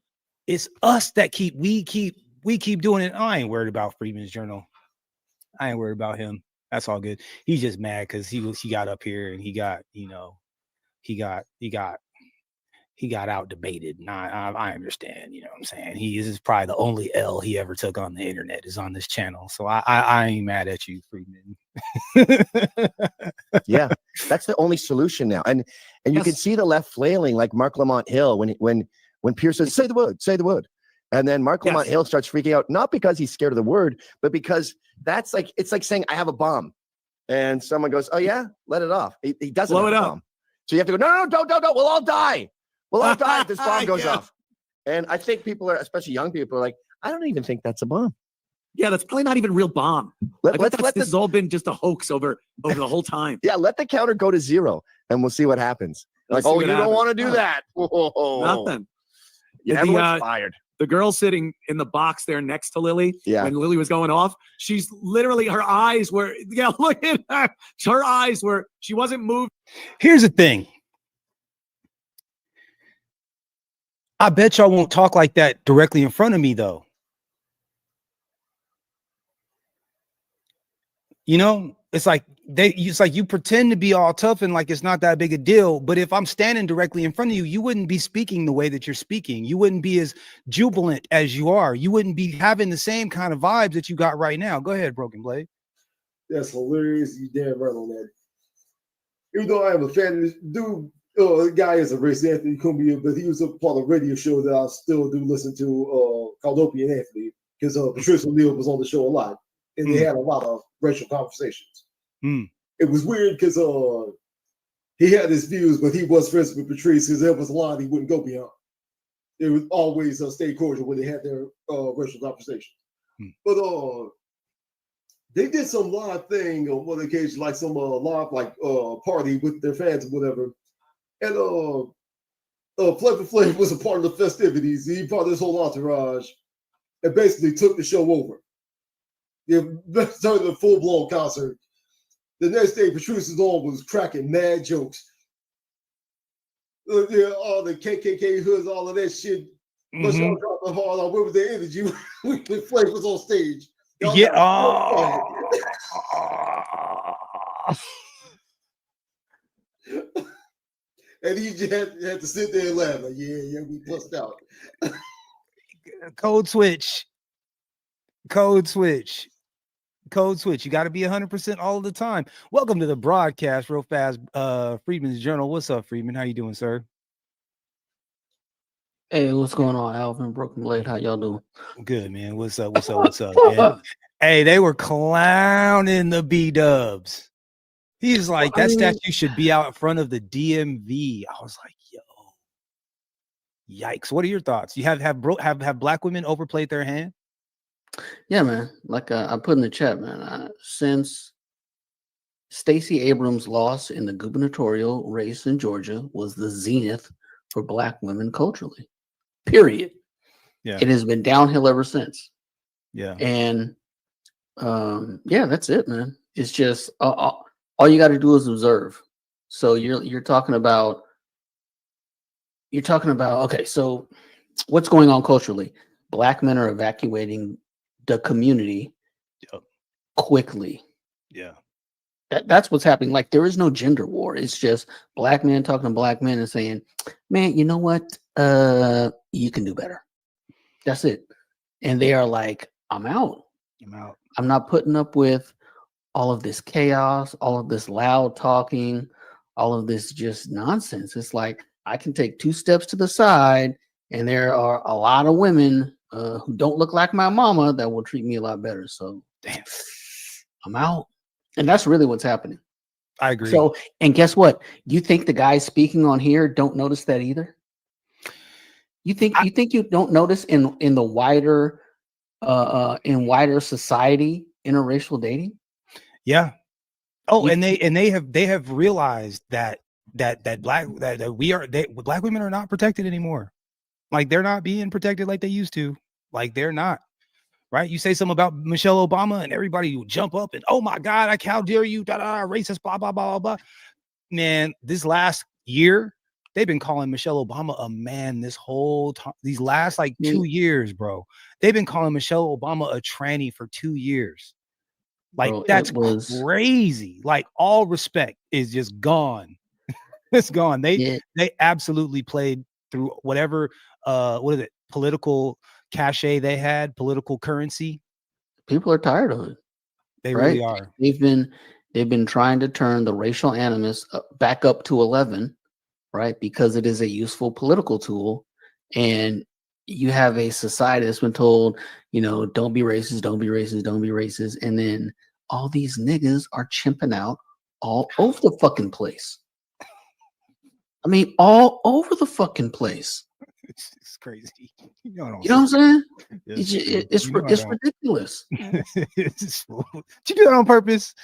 it's us that we keep doing it. I ain't worried about Freeman's Journal. I ain't worried about him. That's all good. He's just mad because he got up here and he got out debated. And I understand, you know what I'm saying? This is probably the only L he ever took on the internet is on this channel. So I ain't mad at you, Freeman. Yeah, that's the only solution now. And you can see the left flailing like Mark Lamont Hill when Pierce says, say the word. And then Mark Lamont Hill starts freaking out, not because he's scared of the word, but because it's like saying, I have a bomb. And someone goes, oh yeah, let it off. He doesn't blow have it a up. bomb. So you have to go, no, don't. We'll all die. We'll all die if this bomb goes off. And I think people are, especially young people, are like, I don't even think that's a bomb. Yeah, that's probably not even real bomb. This has all been just a hoax over the whole time. Yeah, let the counter go to 0 and we'll see what happens. Like, oh, you don't want to do that. Whoa. Nothing. Yeah, everyone's fired. The girl sitting in the box there next to Lily, when Lily was going off, she's literally, her eyes were, look at her. Her eyes were, she wasn't moved. Here's the thing. I bet y'all won't talk like that directly in front of me, though. You know, it's like you pretend to be all tough and like it's not that big a deal. But if I'm standing directly in front of you, you wouldn't be speaking the way that you're speaking. You wouldn't be as jubilant as you are. You wouldn't be having the same kind of vibes that you got right now. Go ahead, Broken Blade. That's hilarious. You damn right on that. Even though I am a fan of this dude, the guy is a racist, Anthony Cumbia, but he was a part of a radio show that I still do listen to called Opie and Anthony, because Patricia O'Neal was on the show a lot, and they had a lot of racial conversations. It was weird because he had his views, but he was friends with Patrice because there was a line he wouldn't go beyond. It was always stay cordial when they had their racial conversations. But they did some live thing on one occasion, like some live party with their fans or whatever. And Flavor Flav was a part of the festivities. He brought his whole entourage and basically took the show over. It started a full-blown concert. The next day, Patrice's on was cracking mad jokes. All the KKK hoods, all of that shit. But y'all dropped the hard on. Where was their energy when Flav was on stage? And he just had to sit there and laugh. Like, yeah, we bust out. Code switch. Code switch. You got to be 100% all the time. Welcome to the broadcast, real fast. Freedman's Journal. What's up, Freedman? How you doing, sir? Hey, what's going on, Alvin? Brooklyn Blade, how y'all doing? Good, man. What's up? What's up? What's up? And, hey, they were clowning the B-dubs. He's like, that statue should be out in front of the DMV. I was like, yo, yikes. What are your thoughts? You have black women overplayed their hand? Yeah, man. Like I put in the chat, man. Since Stacey Abrams' loss in the gubernatorial race in Georgia was the zenith for black women culturally. Period. Yeah. It has been downhill ever since. Yeah. And yeah, that's it, man. It's just all you got to do is observe. So you're talking about okay, so what's going on culturally? Black men are evacuating the community quickly. Yeah. That's what's happening. Like, there is no gender war. It's just black men talking to black men and saying, man, you know what? You can do better. That's it. And they are like, I'm out. I'm out. I'm not putting up with all of this chaos, all of this loud talking, all of this just nonsense. It's like, I can take 2 steps to the side, and there are a lot of women who don't look like my mama that will treat me a lot better. So damn, I'm out. And that's really what's happening. I agree. So, and guess what? You think the guys speaking on here don't notice that either? You think you don't notice in the wider in wider society interracial dating? Yeah. Oh, and they have realized that black women are not protected anymore. Like, they're not being protected like they used to. Like, they're not. Right? You say something about Michelle Obama and everybody will jump up and, oh my God, how dare you, racist, blah, blah, blah, blah. Man, this last year, they've been calling Michelle Obama a man this whole time. These last 2 years, bro. They've been calling Michelle Obama a tranny for 2 years. Like, bro, that's crazy. Like, all respect is just gone. It's gone. They absolutely played through whatever what is it, political cachet they had, political currency. People are tired of it. They really are. They've been trying to turn the racial animus back up to 11, right? Because it is a useful political tool. And you have a society that's been told, don't be racist, don't be racist, don't be racist. And then all these niggas are chimping out all over the fucking place. I mean, all over the fucking place. It's crazy. You know what I'm saying? It's ridiculous. Did you do that on purpose?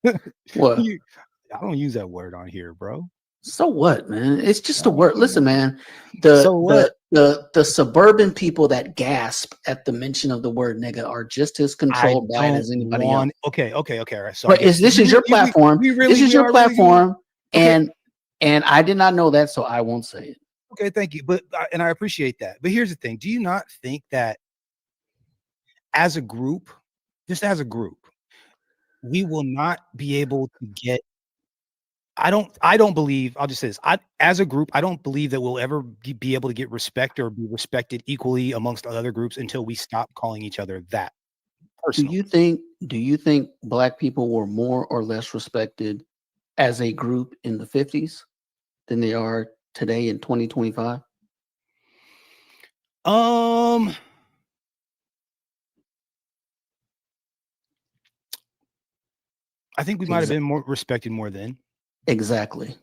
What? I don't use that word on here, bro. So what, man? It's just a word. Listen, man. The suburban people that gasp at the mention of the word nigga are just as controlled by it as anybody else. Okay. All right. So but this is your platform. This is your platform, and I did not know that, so I won't say it. Okay, thank you. But and I appreciate that. But here's the thing: do you not think that as a group, just as a group, we will not be able to get? I don't believe. I'll just say this: as a group, I don't believe that we'll ever be able to get respect or be respected equally amongst other groups until we stop calling each other that. Personally. Do you think black people were more or less respected as a group in the 50s than they are today in 2025? I think we might have been more respected more then. Exactly.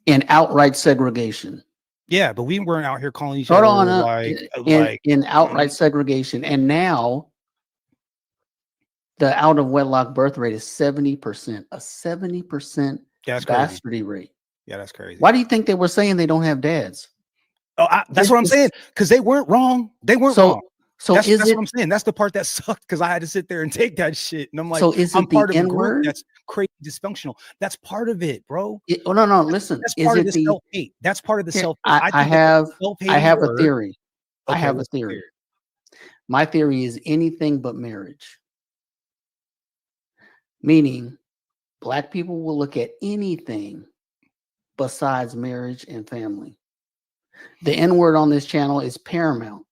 And outright segregation. Yeah, but we weren't out here calling each other in outright segregation. And now the out of wedlock birth rate is 70%, a 70% bastardy rate. Yeah, that's crazy. Why do you think they were saying they don't have dads? Oh, that's what I'm saying. Because they weren't wrong. They weren't wrong. So that's what I'm saying. That's the part that sucked because I had to sit there and take that shit. And I'm like, so is I'm it part the of a group N-word? that's crazy dysfunctional. That's part of it, bro. No. Listen, that's part of the self-hate. That's part of the self-hate. I have a theory. Okay, I have a theory. My theory is anything but marriage. Meaning, black people will look at anything besides marriage and family. The N-word on this channel is paramount.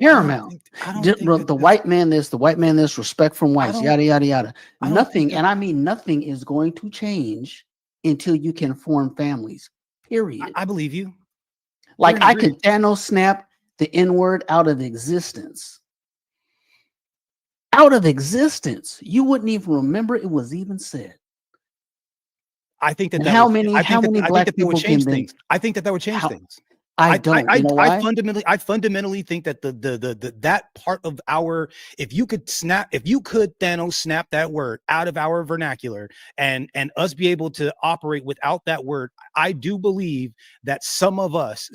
Paramount. I don't think The white man this, the white man this, respect from whites, don't- yada yada yada. I don't Nothing, think and I mean nothing, is going to change until you can form families. Period. I believe you. Like in I agreement. could Thanos snap the N-word out of existence. Out of existence. You wouldn't even remember it was even said. I think that And that how would, many I think that, black that would people change can then? things. I think that that would change things. I don't. You know why? I fundamentally think that that part of our, if you could Thanos snap that word out of our vernacular and us be able to operate without that word, I do believe that some of us,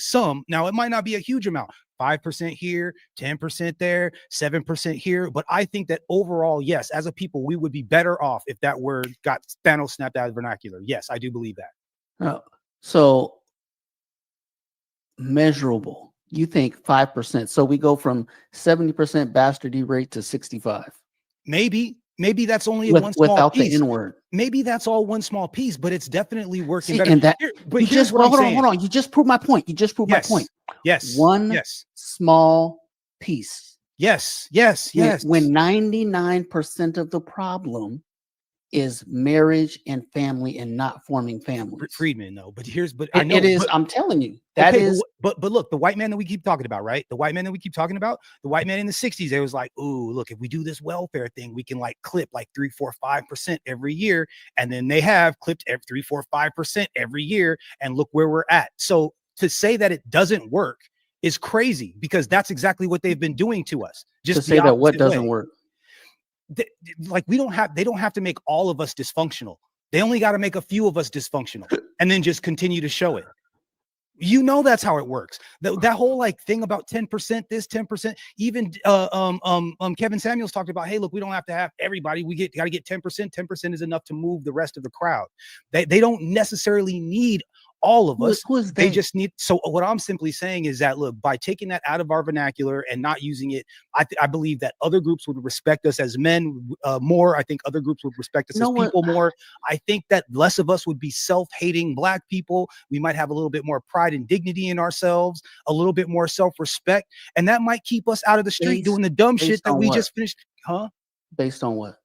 now it might not be a huge amount, 5% here, 10% there, 7% here, but I think that overall, yes, as a people, we would be better off if that word got Thanos snapped out of vernacular. Yes, I do believe that. So measurable. You think 5%. So we go from 70% bastardy rate to 65. Maybe that's only one small without piece. the N-word. Maybe that's all one small piece, but it's definitely working better. And that, but here's what I'm saying. Hold on. You just proved my point. My point. Yes. One small piece. Yes. When 99% of the problem is marriage and family and not forming families. Friedman, though. But it is. I'm telling you, that is. But look, the white man that we keep talking about, right? The white man in the 60s, they was like, ooh, look, if we do this welfare thing, we can like clip like 3, 4, 5% every year. And then they have clipped 3, 4, 5% every year. And look where we're at. So to say that it doesn't work is crazy, because that's exactly what they've been doing to us. Just to say that what doesn't work. Like they don't have to make all of us dysfunctional. They only got to make a few of us dysfunctional and then just continue to show it. You know, that's how it works. That whole like thing about 10%, this 10%, even Kevin Samuels talked about, hey, look, we don't have to have everybody. We got to get 10%. 10% is enough to move the rest of the crowd. They don't necessarily need all of us. They just need. So what I'm simply saying is that, look, by taking that out of our vernacular and not using it, I believe that other groups would respect us as men more. I think other groups would respect us as people more. I think that less of us would be self-hating Black people. We might have a little bit more pride and dignity in ourselves, a little bit more self-respect, and that might keep us out of the street doing the dumb shit that we just finished. Based on what?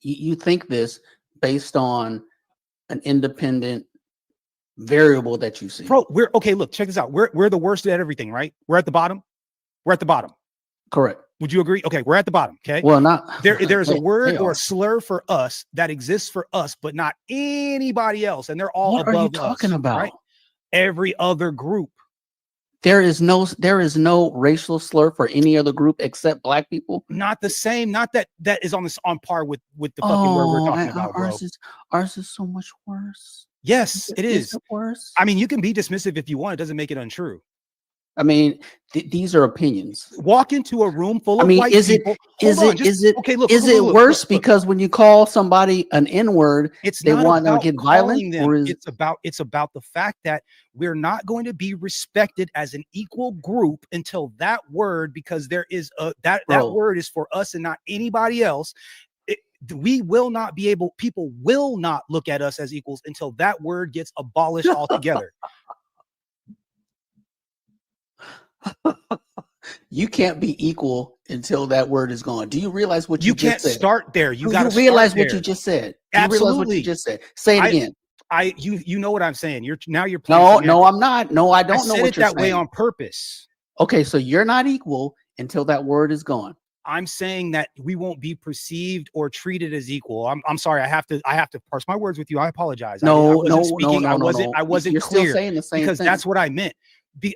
You think this based on an independent variable that you see? Bro, we're okay. Look, check this out. We're the worst at everything, right? We're at the bottom. Correct. Would you agree? Okay, we're at the bottom. Okay. Well, not there's a word or a slur for us that exists for us, but not anybody else, and they're all above us. What are you talking about? Right? Every other group. There is no racial slur for any other group except Black people. Not the same. Not that is on par with the fucking word we're talking about, bro. Ours is so much worse. Yes, it is. It worse? I mean, you can be dismissive if you want. It doesn't make it untrue. I mean, these are opinions. Walk into a room full of white people. Is it worse because when you call somebody an N-word, they want to get violent? Or it's about the fact that we're not going to be respected as an equal group until that word, because there is that word is for us and not anybody else. We will not be able, people will not look at us as equals until that word gets abolished altogether. You can't be equal until that word is gone. Do you realize what you just said? You can't start there. You got to realize what you just said. Absolutely. You realize what you just said. Say it again. You know what I'm saying. You're playing. No, I'm not. No, I don't know what you're saying. I said it that way on purpose. Okay, so you're not equal until that word is gone. I'm saying that we won't be perceived or treated as equal. I'm sorry. I have to parse my words with you. I apologize. I wasn't You're clear, still saying the same because thing. that's what I meant.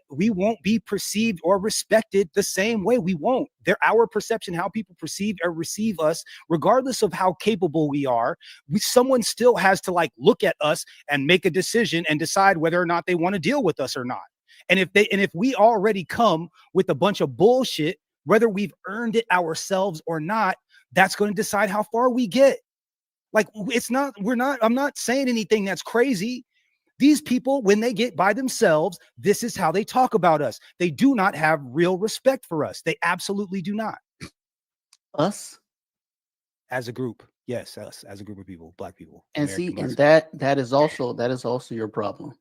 We won't be perceived or respected the same way. We won't. Our perception, how people perceive or receive us, regardless of how capable we are, someone still has to like look at us and make a decision and decide whether or not they want to deal with us or not. And if we already come with a bunch of bullshit, whether we've earned it ourselves or not, that's going to decide how far we get. Like, I'm not saying anything that's crazy. These people, when they get by themselves, this is how they talk about us. They do not have real respect for us. They absolutely do not. Us? As a group. Yes, us as a group of people, Black people. And American see, and that is also your problem.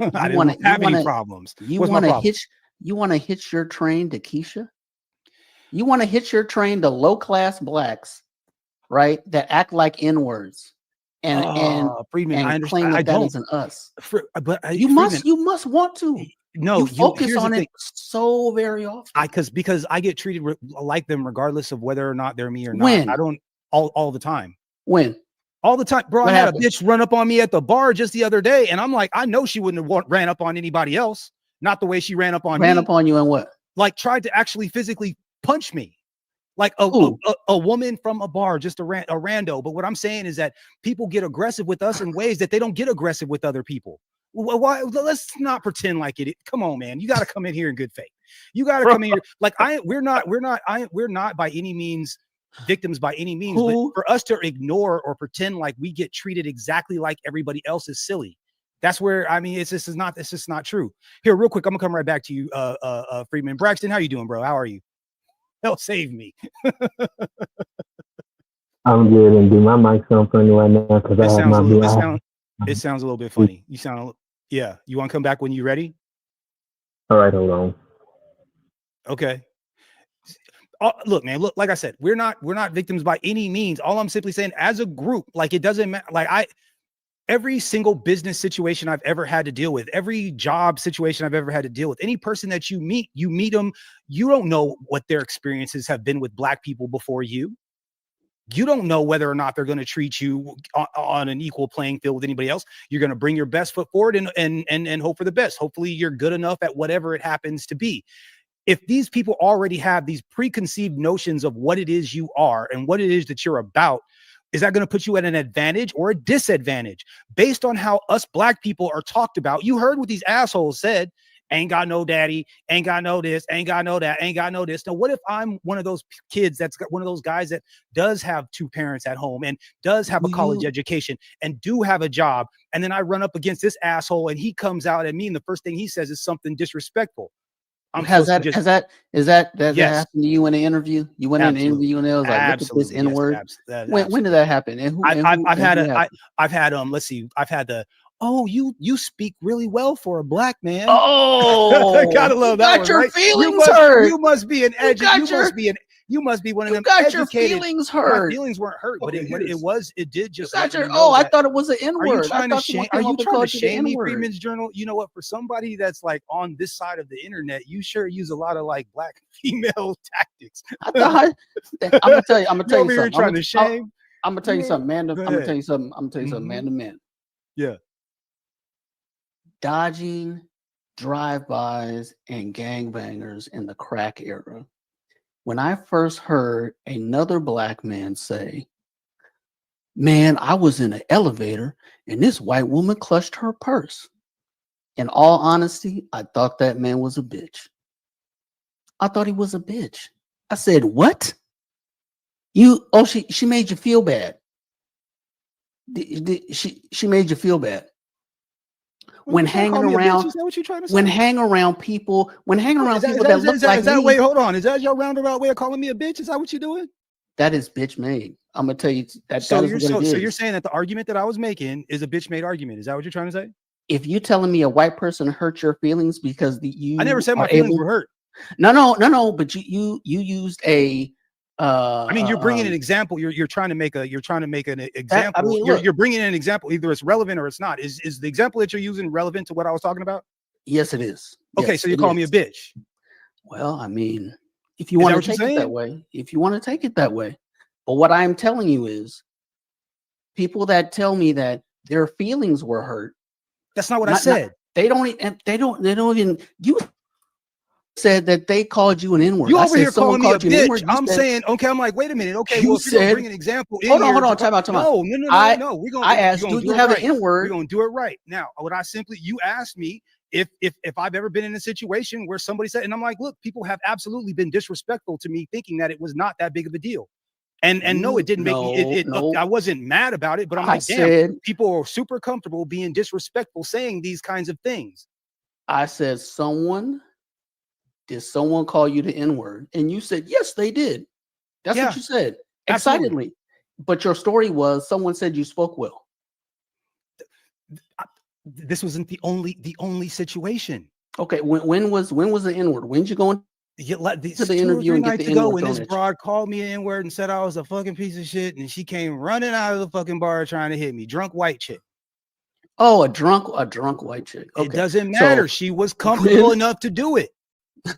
I don't have any problems. You want to hitch your train to Keisha? You want to hitch your train to low class blacks, right? That act like N-words and Freeman, I understand. claim that I that don't. is an us. But You must want to. No, you focus here's on the it thing. so very often. Because I get treated like them regardless of whether or not they're me or When? not. I don't all the time. When? All the time, bro. What I had happened? a bitch run up on me at the bar just the other day, and I'm like, I know she wouldn't have ran up on anybody else. Not the way she ran up on me. Ran up on you and what? Like tried to actually physically punch me. Like a woman from a bar, just a rando. But what I'm saying is that people get aggressive with us in ways that they don't get aggressive with other people. Why? Let's not pretend like it. Come on, man. You got to come in here in good faith. You got to come in here. Like we're not by any means victims by any means. But for us to ignore or pretend like we get treated exactly like everybody else is silly. That's where, I mean, it's just not true. Here, real quick, I'm gonna come right back to you, Freeman. Braxton, how you doing, bro? How are you? Help save me. I'm good, and do my mic sound funny right now because I have my it sounds a little bit funny. You sound, yeah. You want to come back when you're ready? All right, hold on. Okay. Look, man. Look, like I said, we're not victims by any means. All I'm simply saying, as a group, like it doesn't matter. Like every single business situation I've ever had to deal with, every job situation I've ever had to deal with, any person that you meet them. You don't know what their experiences have been with Black people before you. You don't know whether or not they're going to treat you on an equal playing field with anybody else. You're going to bring your best foot forward and hope for the best. Hopefully you're good enough at whatever it happens to be. If these people already have these preconceived notions of what it is you are and what it is that you're about, is that going to put you at an advantage or a disadvantage based on how us Black people are talked about? You heard what these assholes said. Ain't got no daddy, ain't got no this, ain't got no that, ain't got no this. Now, what if I'm one of those kids that's got one of those guys that does have two parents at home and does have a college education and do have a job, and then I run up against this asshole and he comes out at me and the first thing he says is something disrespectful? Has that happened to you in an interview? You went in an Absolutely. interview and it was like, look at this N-word. When did that happen? And I've had let's see, I've had the, oh, you speak really well for a Black man. Oh, gotta love that. Got your right? feelings hurt. You must be an educated. You must be one of them. Got educated. your feelings hurt. My feelings weren't hurt, but it did just. I thought it was an N-word. Are you trying to shame me, Freeman's Journal? You know what? For somebody that's like on this side of the internet, you sure use a lot of like Black female tactics. I'm gonna tell you something. Trying to shame. I'm gonna tell you something, man. I'm gonna tell you something, man to man. Yeah. Dodging drive-bys and gangbangers in the crack era. When I first heard another Black man say, man, I was in an elevator and this white woman clutched her purse. In all honesty, I thought that man was a bitch. I thought he was a bitch. I said, what? She made you feel bad. She made you feel bad. When hanging around people that look like me. Wait, hold on. Is that your roundabout way of calling me a bitch? Is that what you're doing? That is bitch made. I'm gonna tell you that. So you're saying that the argument that I was making is a bitch made argument. Is that what you're trying to say? If you're telling me a white person hurt your feelings because I never said my feelings were hurt. No. But you used a. I mean, you're bringing an example. You're trying to make an example. You're bringing in an example. Either it's relevant or it's not. Is the example that you're using relevant to what I was talking about? Yes, it is. Okay, yes, so you're calling me a bitch. Well, I mean, if you want to take it that way, but what I'm telling you is, people that tell me that their feelings were hurt. That's not what I said. They don't even. You said that they called you an N-word. You over here calling me a bitch. I'm saying, okay, I'm like, wait a minute. Okay, well, if you're gonna bring an example in hold on, time out. No. I asked, do you have an N-word? We're gonna do it right. Now, you asked me if I've ever been in a situation where somebody said, and I'm like, look, people have absolutely been disrespectful to me, thinking that it was not that big of a deal. And no, it didn't make me. I wasn't mad about it, but I'm like, damn, people are super comfortable being disrespectful, saying these kinds of things. I said, did someone call you the N-word? And you said, yes, they did. That's what you said. Excitedly. Absolutely. But your story was someone said you spoke well. This wasn't the only situation. Okay. When was the N-word? When did you go to the interview and get the ago N-word when this thrown at you. broad called me an N-word and said I was a fucking piece of shit, and she came running out of the fucking bar trying to hit me. Drunk white chick. Oh, a drunk white chick. Okay. It doesn't matter. So, She was comfortable enough to do it.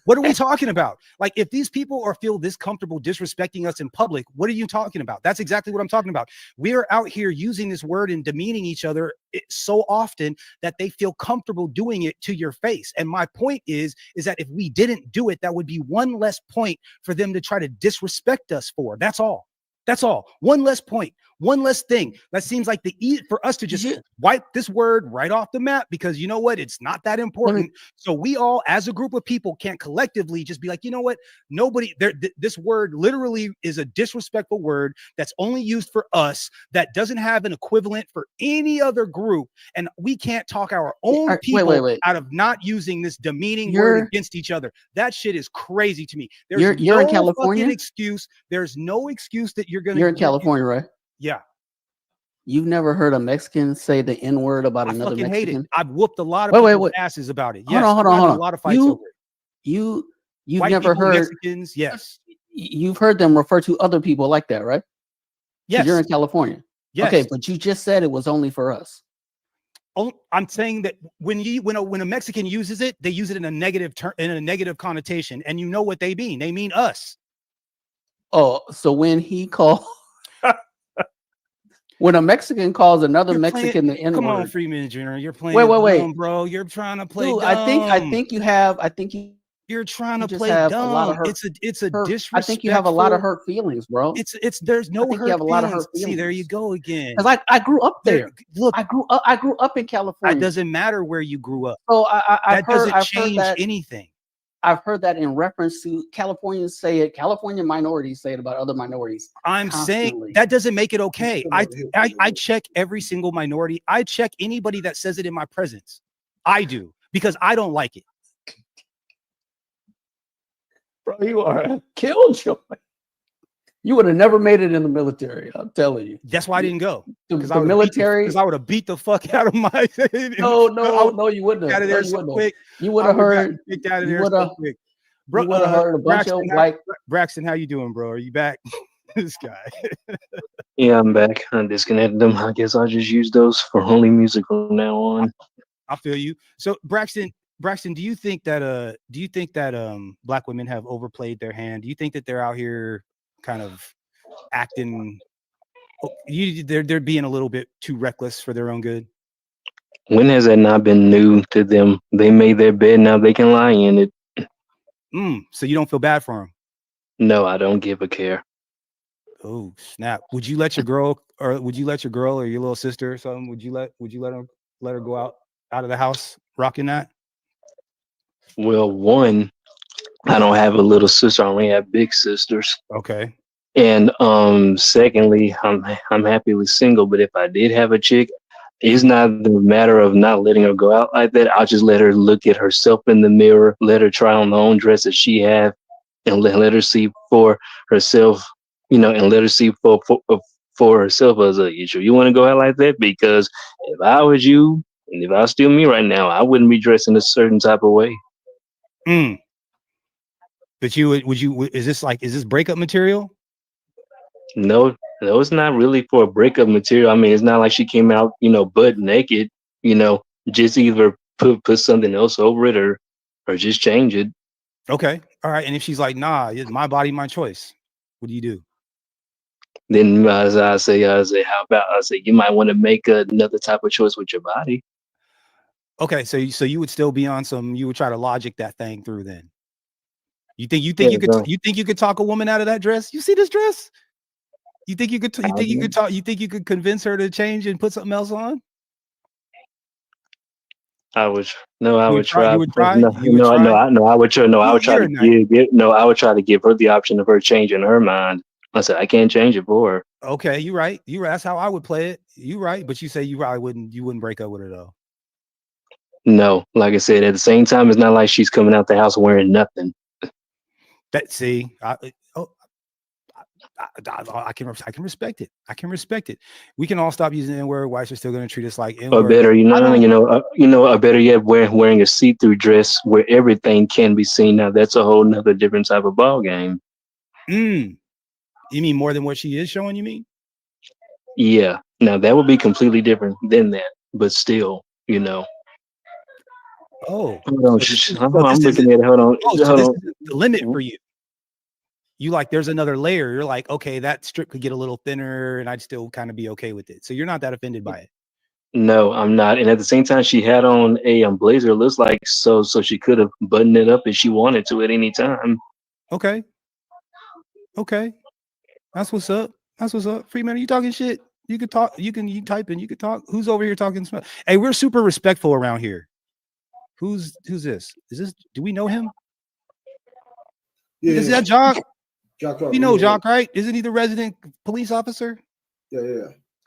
What are we talking about? Like, if these people feel this comfortable disrespecting us in public, what are you talking about? That's exactly what I'm talking about. We are out here using this word and demeaning each other so often that they feel comfortable doing it to your face. And my point is that if we didn't do it, that would be one less point for them to try to disrespect us for. That's all. That's all. One less point, one less thing. That seems like for us to just wipe this word right off the map, because you know what? It's not that important. So we all, as a group of people, can't collectively just be like, you know what? Nobody there. This word literally is a disrespectful word that's only used for us, that doesn't have an equivalent for any other group. And we can't talk our own people out of not using this demeaning word against each other. That shit is crazy to me. There's you're no in California? fucking excuse. There's no excuse that you're in California, right? Yeah. You've never heard a Mexican say the N-word about another fucking Mexican? hate it. I've whooped a lot of people's asses about it. Yes, Hold on. a lot of fights over it. You've White never people, heard Mexicans, yes. You've heard them refer to other people like that, right? Yes. You're in California. Yes. Okay, but you just said it was only for us. I'm saying that when a Mexican uses it, they use it in a negative connotation, and you know what they mean. They mean us. Oh, so when when a Mexican calls another Mexican the N-word. Come on, Freeman Jr. You're playing dumb, bro. You're trying to play Dude, dumb. You're trying to play have dumb. A lot of hurt, it's a disrespectful. I think you have a lot of hurt feelings, bro. There's no hurt you have a lot of feelings. hurt feelings. See, there you go again. Because I grew up there. Look, I grew up in California. It doesn't matter where you grew up. So I've heard anything. I've heard that in reference to California minorities say it about other minorities. I'm constantly. saying that doesn't make it okay. I check every single minority. I check anybody that says it in my presence. I do, because I don't like it. Bro, you are a killjoy. You would have never made it in the military. I'm telling you. That's why I didn't go. Because I would have beat the fuck out of my. No, you wouldn't have. Out of there so quick. You would have heard. Kicked out of there so quick. Bro, you would have heard a bunch of Braxton, how you doing, bro? Are you back? This guy. Yeah, I'm back. I disconnected them. I guess I'll just use those for only music from now on. I feel you. So Braxton, do you think that black women have overplayed their hand? Do you think that they're out here kind of acting they're being a little bit too reckless for their own good? When has that not been new to them? They made their bed, now they can lie in it. So you don't feel bad for them? No, I don't give a care. Oh snap! Would you let your girl or your little sister or something? Would you let her go out of the house rocking that? Well, one, I don't have a little sister. I only have big sisters. Okay. And secondly, I'm happily single. But if I did have a chick, it's not the matter of not letting her go out like that. I'll just let her look at herself in the mirror, let her try on the own dress that she have, and let her see for herself. And let her see for herself as a issue. You want to go out like that? Because if I was you, and if I was still me right now, I wouldn't be dressed in a certain type of way. But is this breakup material? No, it's not really for breakup material. I mean, it's not like she came out, butt naked, just either put something else over it or just change it. Okay. All right. And if she's like, nah, it's my body, my choice, what do you do? Then I say, how about you might want to make another type of choice with your body. Okay, so you would still be on you would try to logic that thing through then. You think you could talk a woman out of that dress? You see this dress? You think you could convince her to change and put something else on? I would try. You would try? I would try. No, I would try to give her the option of her changing her mind. I said I can't change it for her. Okay, you're right. That's how I would play it. You're right, but you say you probably wouldn't break up with her though. No, like I said, at the same time, it's not like she's coming out the house wearing nothing. I can respect it. I can respect it. We can all stop using the N-word. Whites are still going to treat us like Or N-word. better, or better yet, wearing a see-through dress where everything can be seen. Now that's a whole nother different type of ball game. You mean more than what she is showing? You mean? Yeah. Now that would be completely different than that, but still, Oh, Hold on, I'm looking at it. Hold on. Oh, so Hold this on. is the limit for you. You like, there's another layer. You're like, okay, that strip could get a little thinner, and I'd still kind of be okay with it. So you're not that offended by it. No, I'm not. And at the same time, she had on a blazer. It looks like so she could have buttoned it up if she wanted to at any time. Okay. Okay. That's what's up. That's what's up. Freeman, are you talking shit? You can talk. You type in. You can talk. Who's over here talking smack? Hey, we're super respectful around here. Who's this? Is this? Do we know him? Yeah, Is that Jock? Jock, We know Jock, right? Isn't he the resident police officer? Yeah.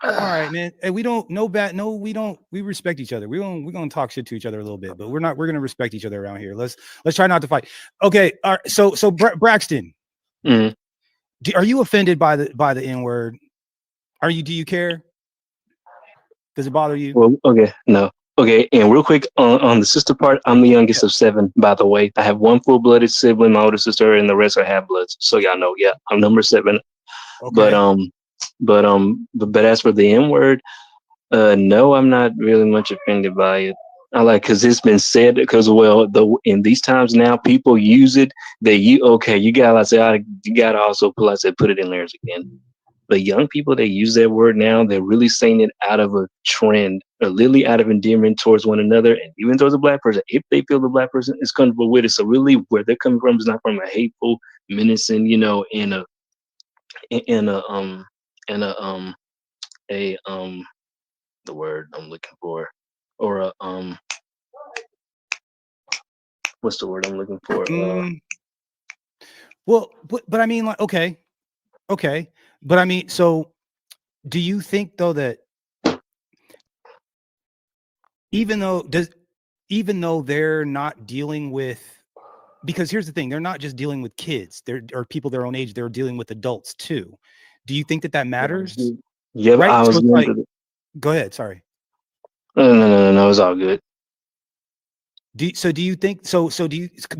All right, man. Hey, we don't know bad. No, we don't. We respect each other. We're gonna talk shit to each other a little bit, but we're gonna respect each other around here. Let's try not to fight. Okay. All right. So Braxton, are you offended by the N-word? Do you care? Does it bother you? Well, okay, no. Okay, and real quick on the sister part, I'm the youngest of 7, by the way. I have one full-blooded sibling, my older sister, and the rest are half-bloods. So y'all know, yeah, I'm number 7. Okay. But as for the N-word, no, I'm not really much offended by it. Because it's been said, because in these times now, people use it. You gotta also put it in layers again. But young people, they use that word now. They're really saying it out of a trend, or literally out of endearment towards one another, and even towards a black person, if they feel the black person is comfortable with it. So really, where they're coming from is not from a hateful, menacing, the word I'm looking for, or what's the word I'm looking for? Well, but I mean, like, okay, but I mean, so do you think though that even though they're not dealing with, because here's the thing, they're not just dealing with kids, or people their own age, they're dealing with adults too. Do you think that matters? Yeah, right. I was So it's like, go ahead. Sorry. No, it's all good. Do you think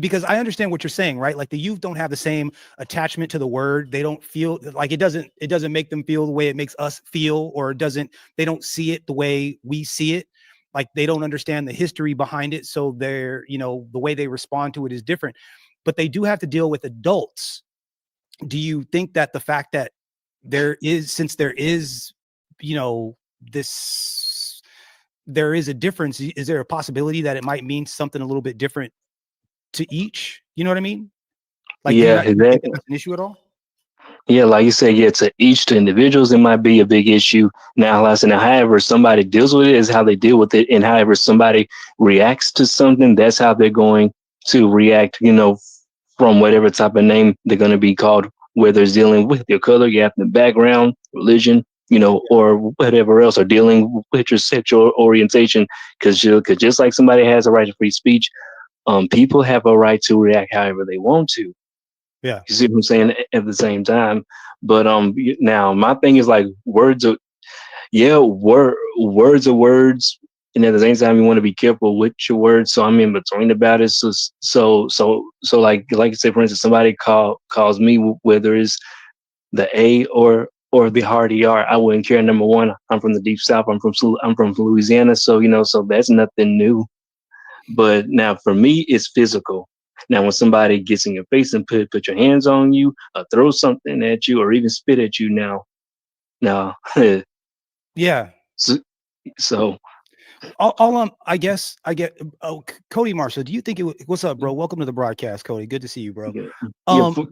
because I understand what you're saying, right? Like the youth don't have the same attachment to the word. They don't feel like it doesn't make them feel the way it makes us feel, or they don't see it the way we see it. Like they don't understand the history behind it. So they're, the way they respond to it is different, but they do have to deal with adults. Do you think that the fact that there is there is a difference, is there a possibility that it might mean something a little bit different to each? You know what I mean? Like, Yeah, do you think that's an issue at all? Yeah, like you said, to each to individuals, it might be a big issue. Now, however somebody deals with it is how they deal with it, and however somebody reacts to something, that's how they're going to react. From whatever type of name they're going to be called, whether it's dealing with your color, your ethnic background, religion, or whatever else, or dealing with your sexual orientation. Because just like somebody has a right to free speech, people have a right to react however they want to. Yeah. You see what I'm saying? At the same time. But now my thing is like words are words. And at the same time, you want to be careful with your words. So I'm in between about it. So like you said, for instance, somebody calls me, whether it's the A or the hard ER, I wouldn't care. Number one, I'm from the deep South. I'm from Louisiana. So that's nothing new. But now for me, it's physical. Now, when somebody gets in your face and put your hands on you, or throw something at you, or even spit at you, now, yeah. So, I guess I get. Oh, Cody Marshall, do you think what's up, bro? Welcome to the broadcast, Cody. Good to see you, bro. Go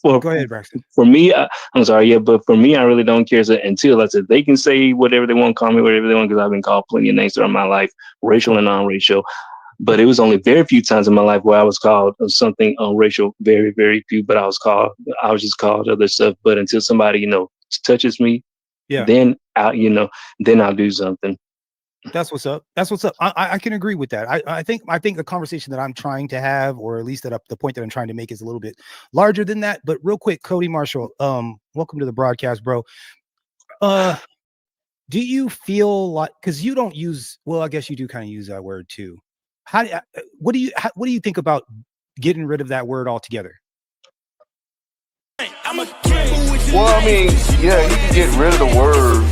ahead, Braxton. For me, I'm sorry, but for me, I really don't care. Until I said they can say whatever they want, call me whatever they want, because I've been called plenty of names throughout my life, racial and non-racial. But it was only very few times in my life where I was called something racial. Very, very few. But I was just called other stuff. But until somebody touches me, then I'll do something. That's what's up. That's what's up. I can agree with that. I think the conversation that I'm trying to have, or at least the point that I'm trying to make, is a little bit larger than that. But real quick, Cody Marshall, welcome to the broadcast, bro. Do you feel like, because you don't use, well, I guess you do kind of use that word too. What do you think about getting rid of that word altogether? Well, I mean, yeah, you can get rid of the word,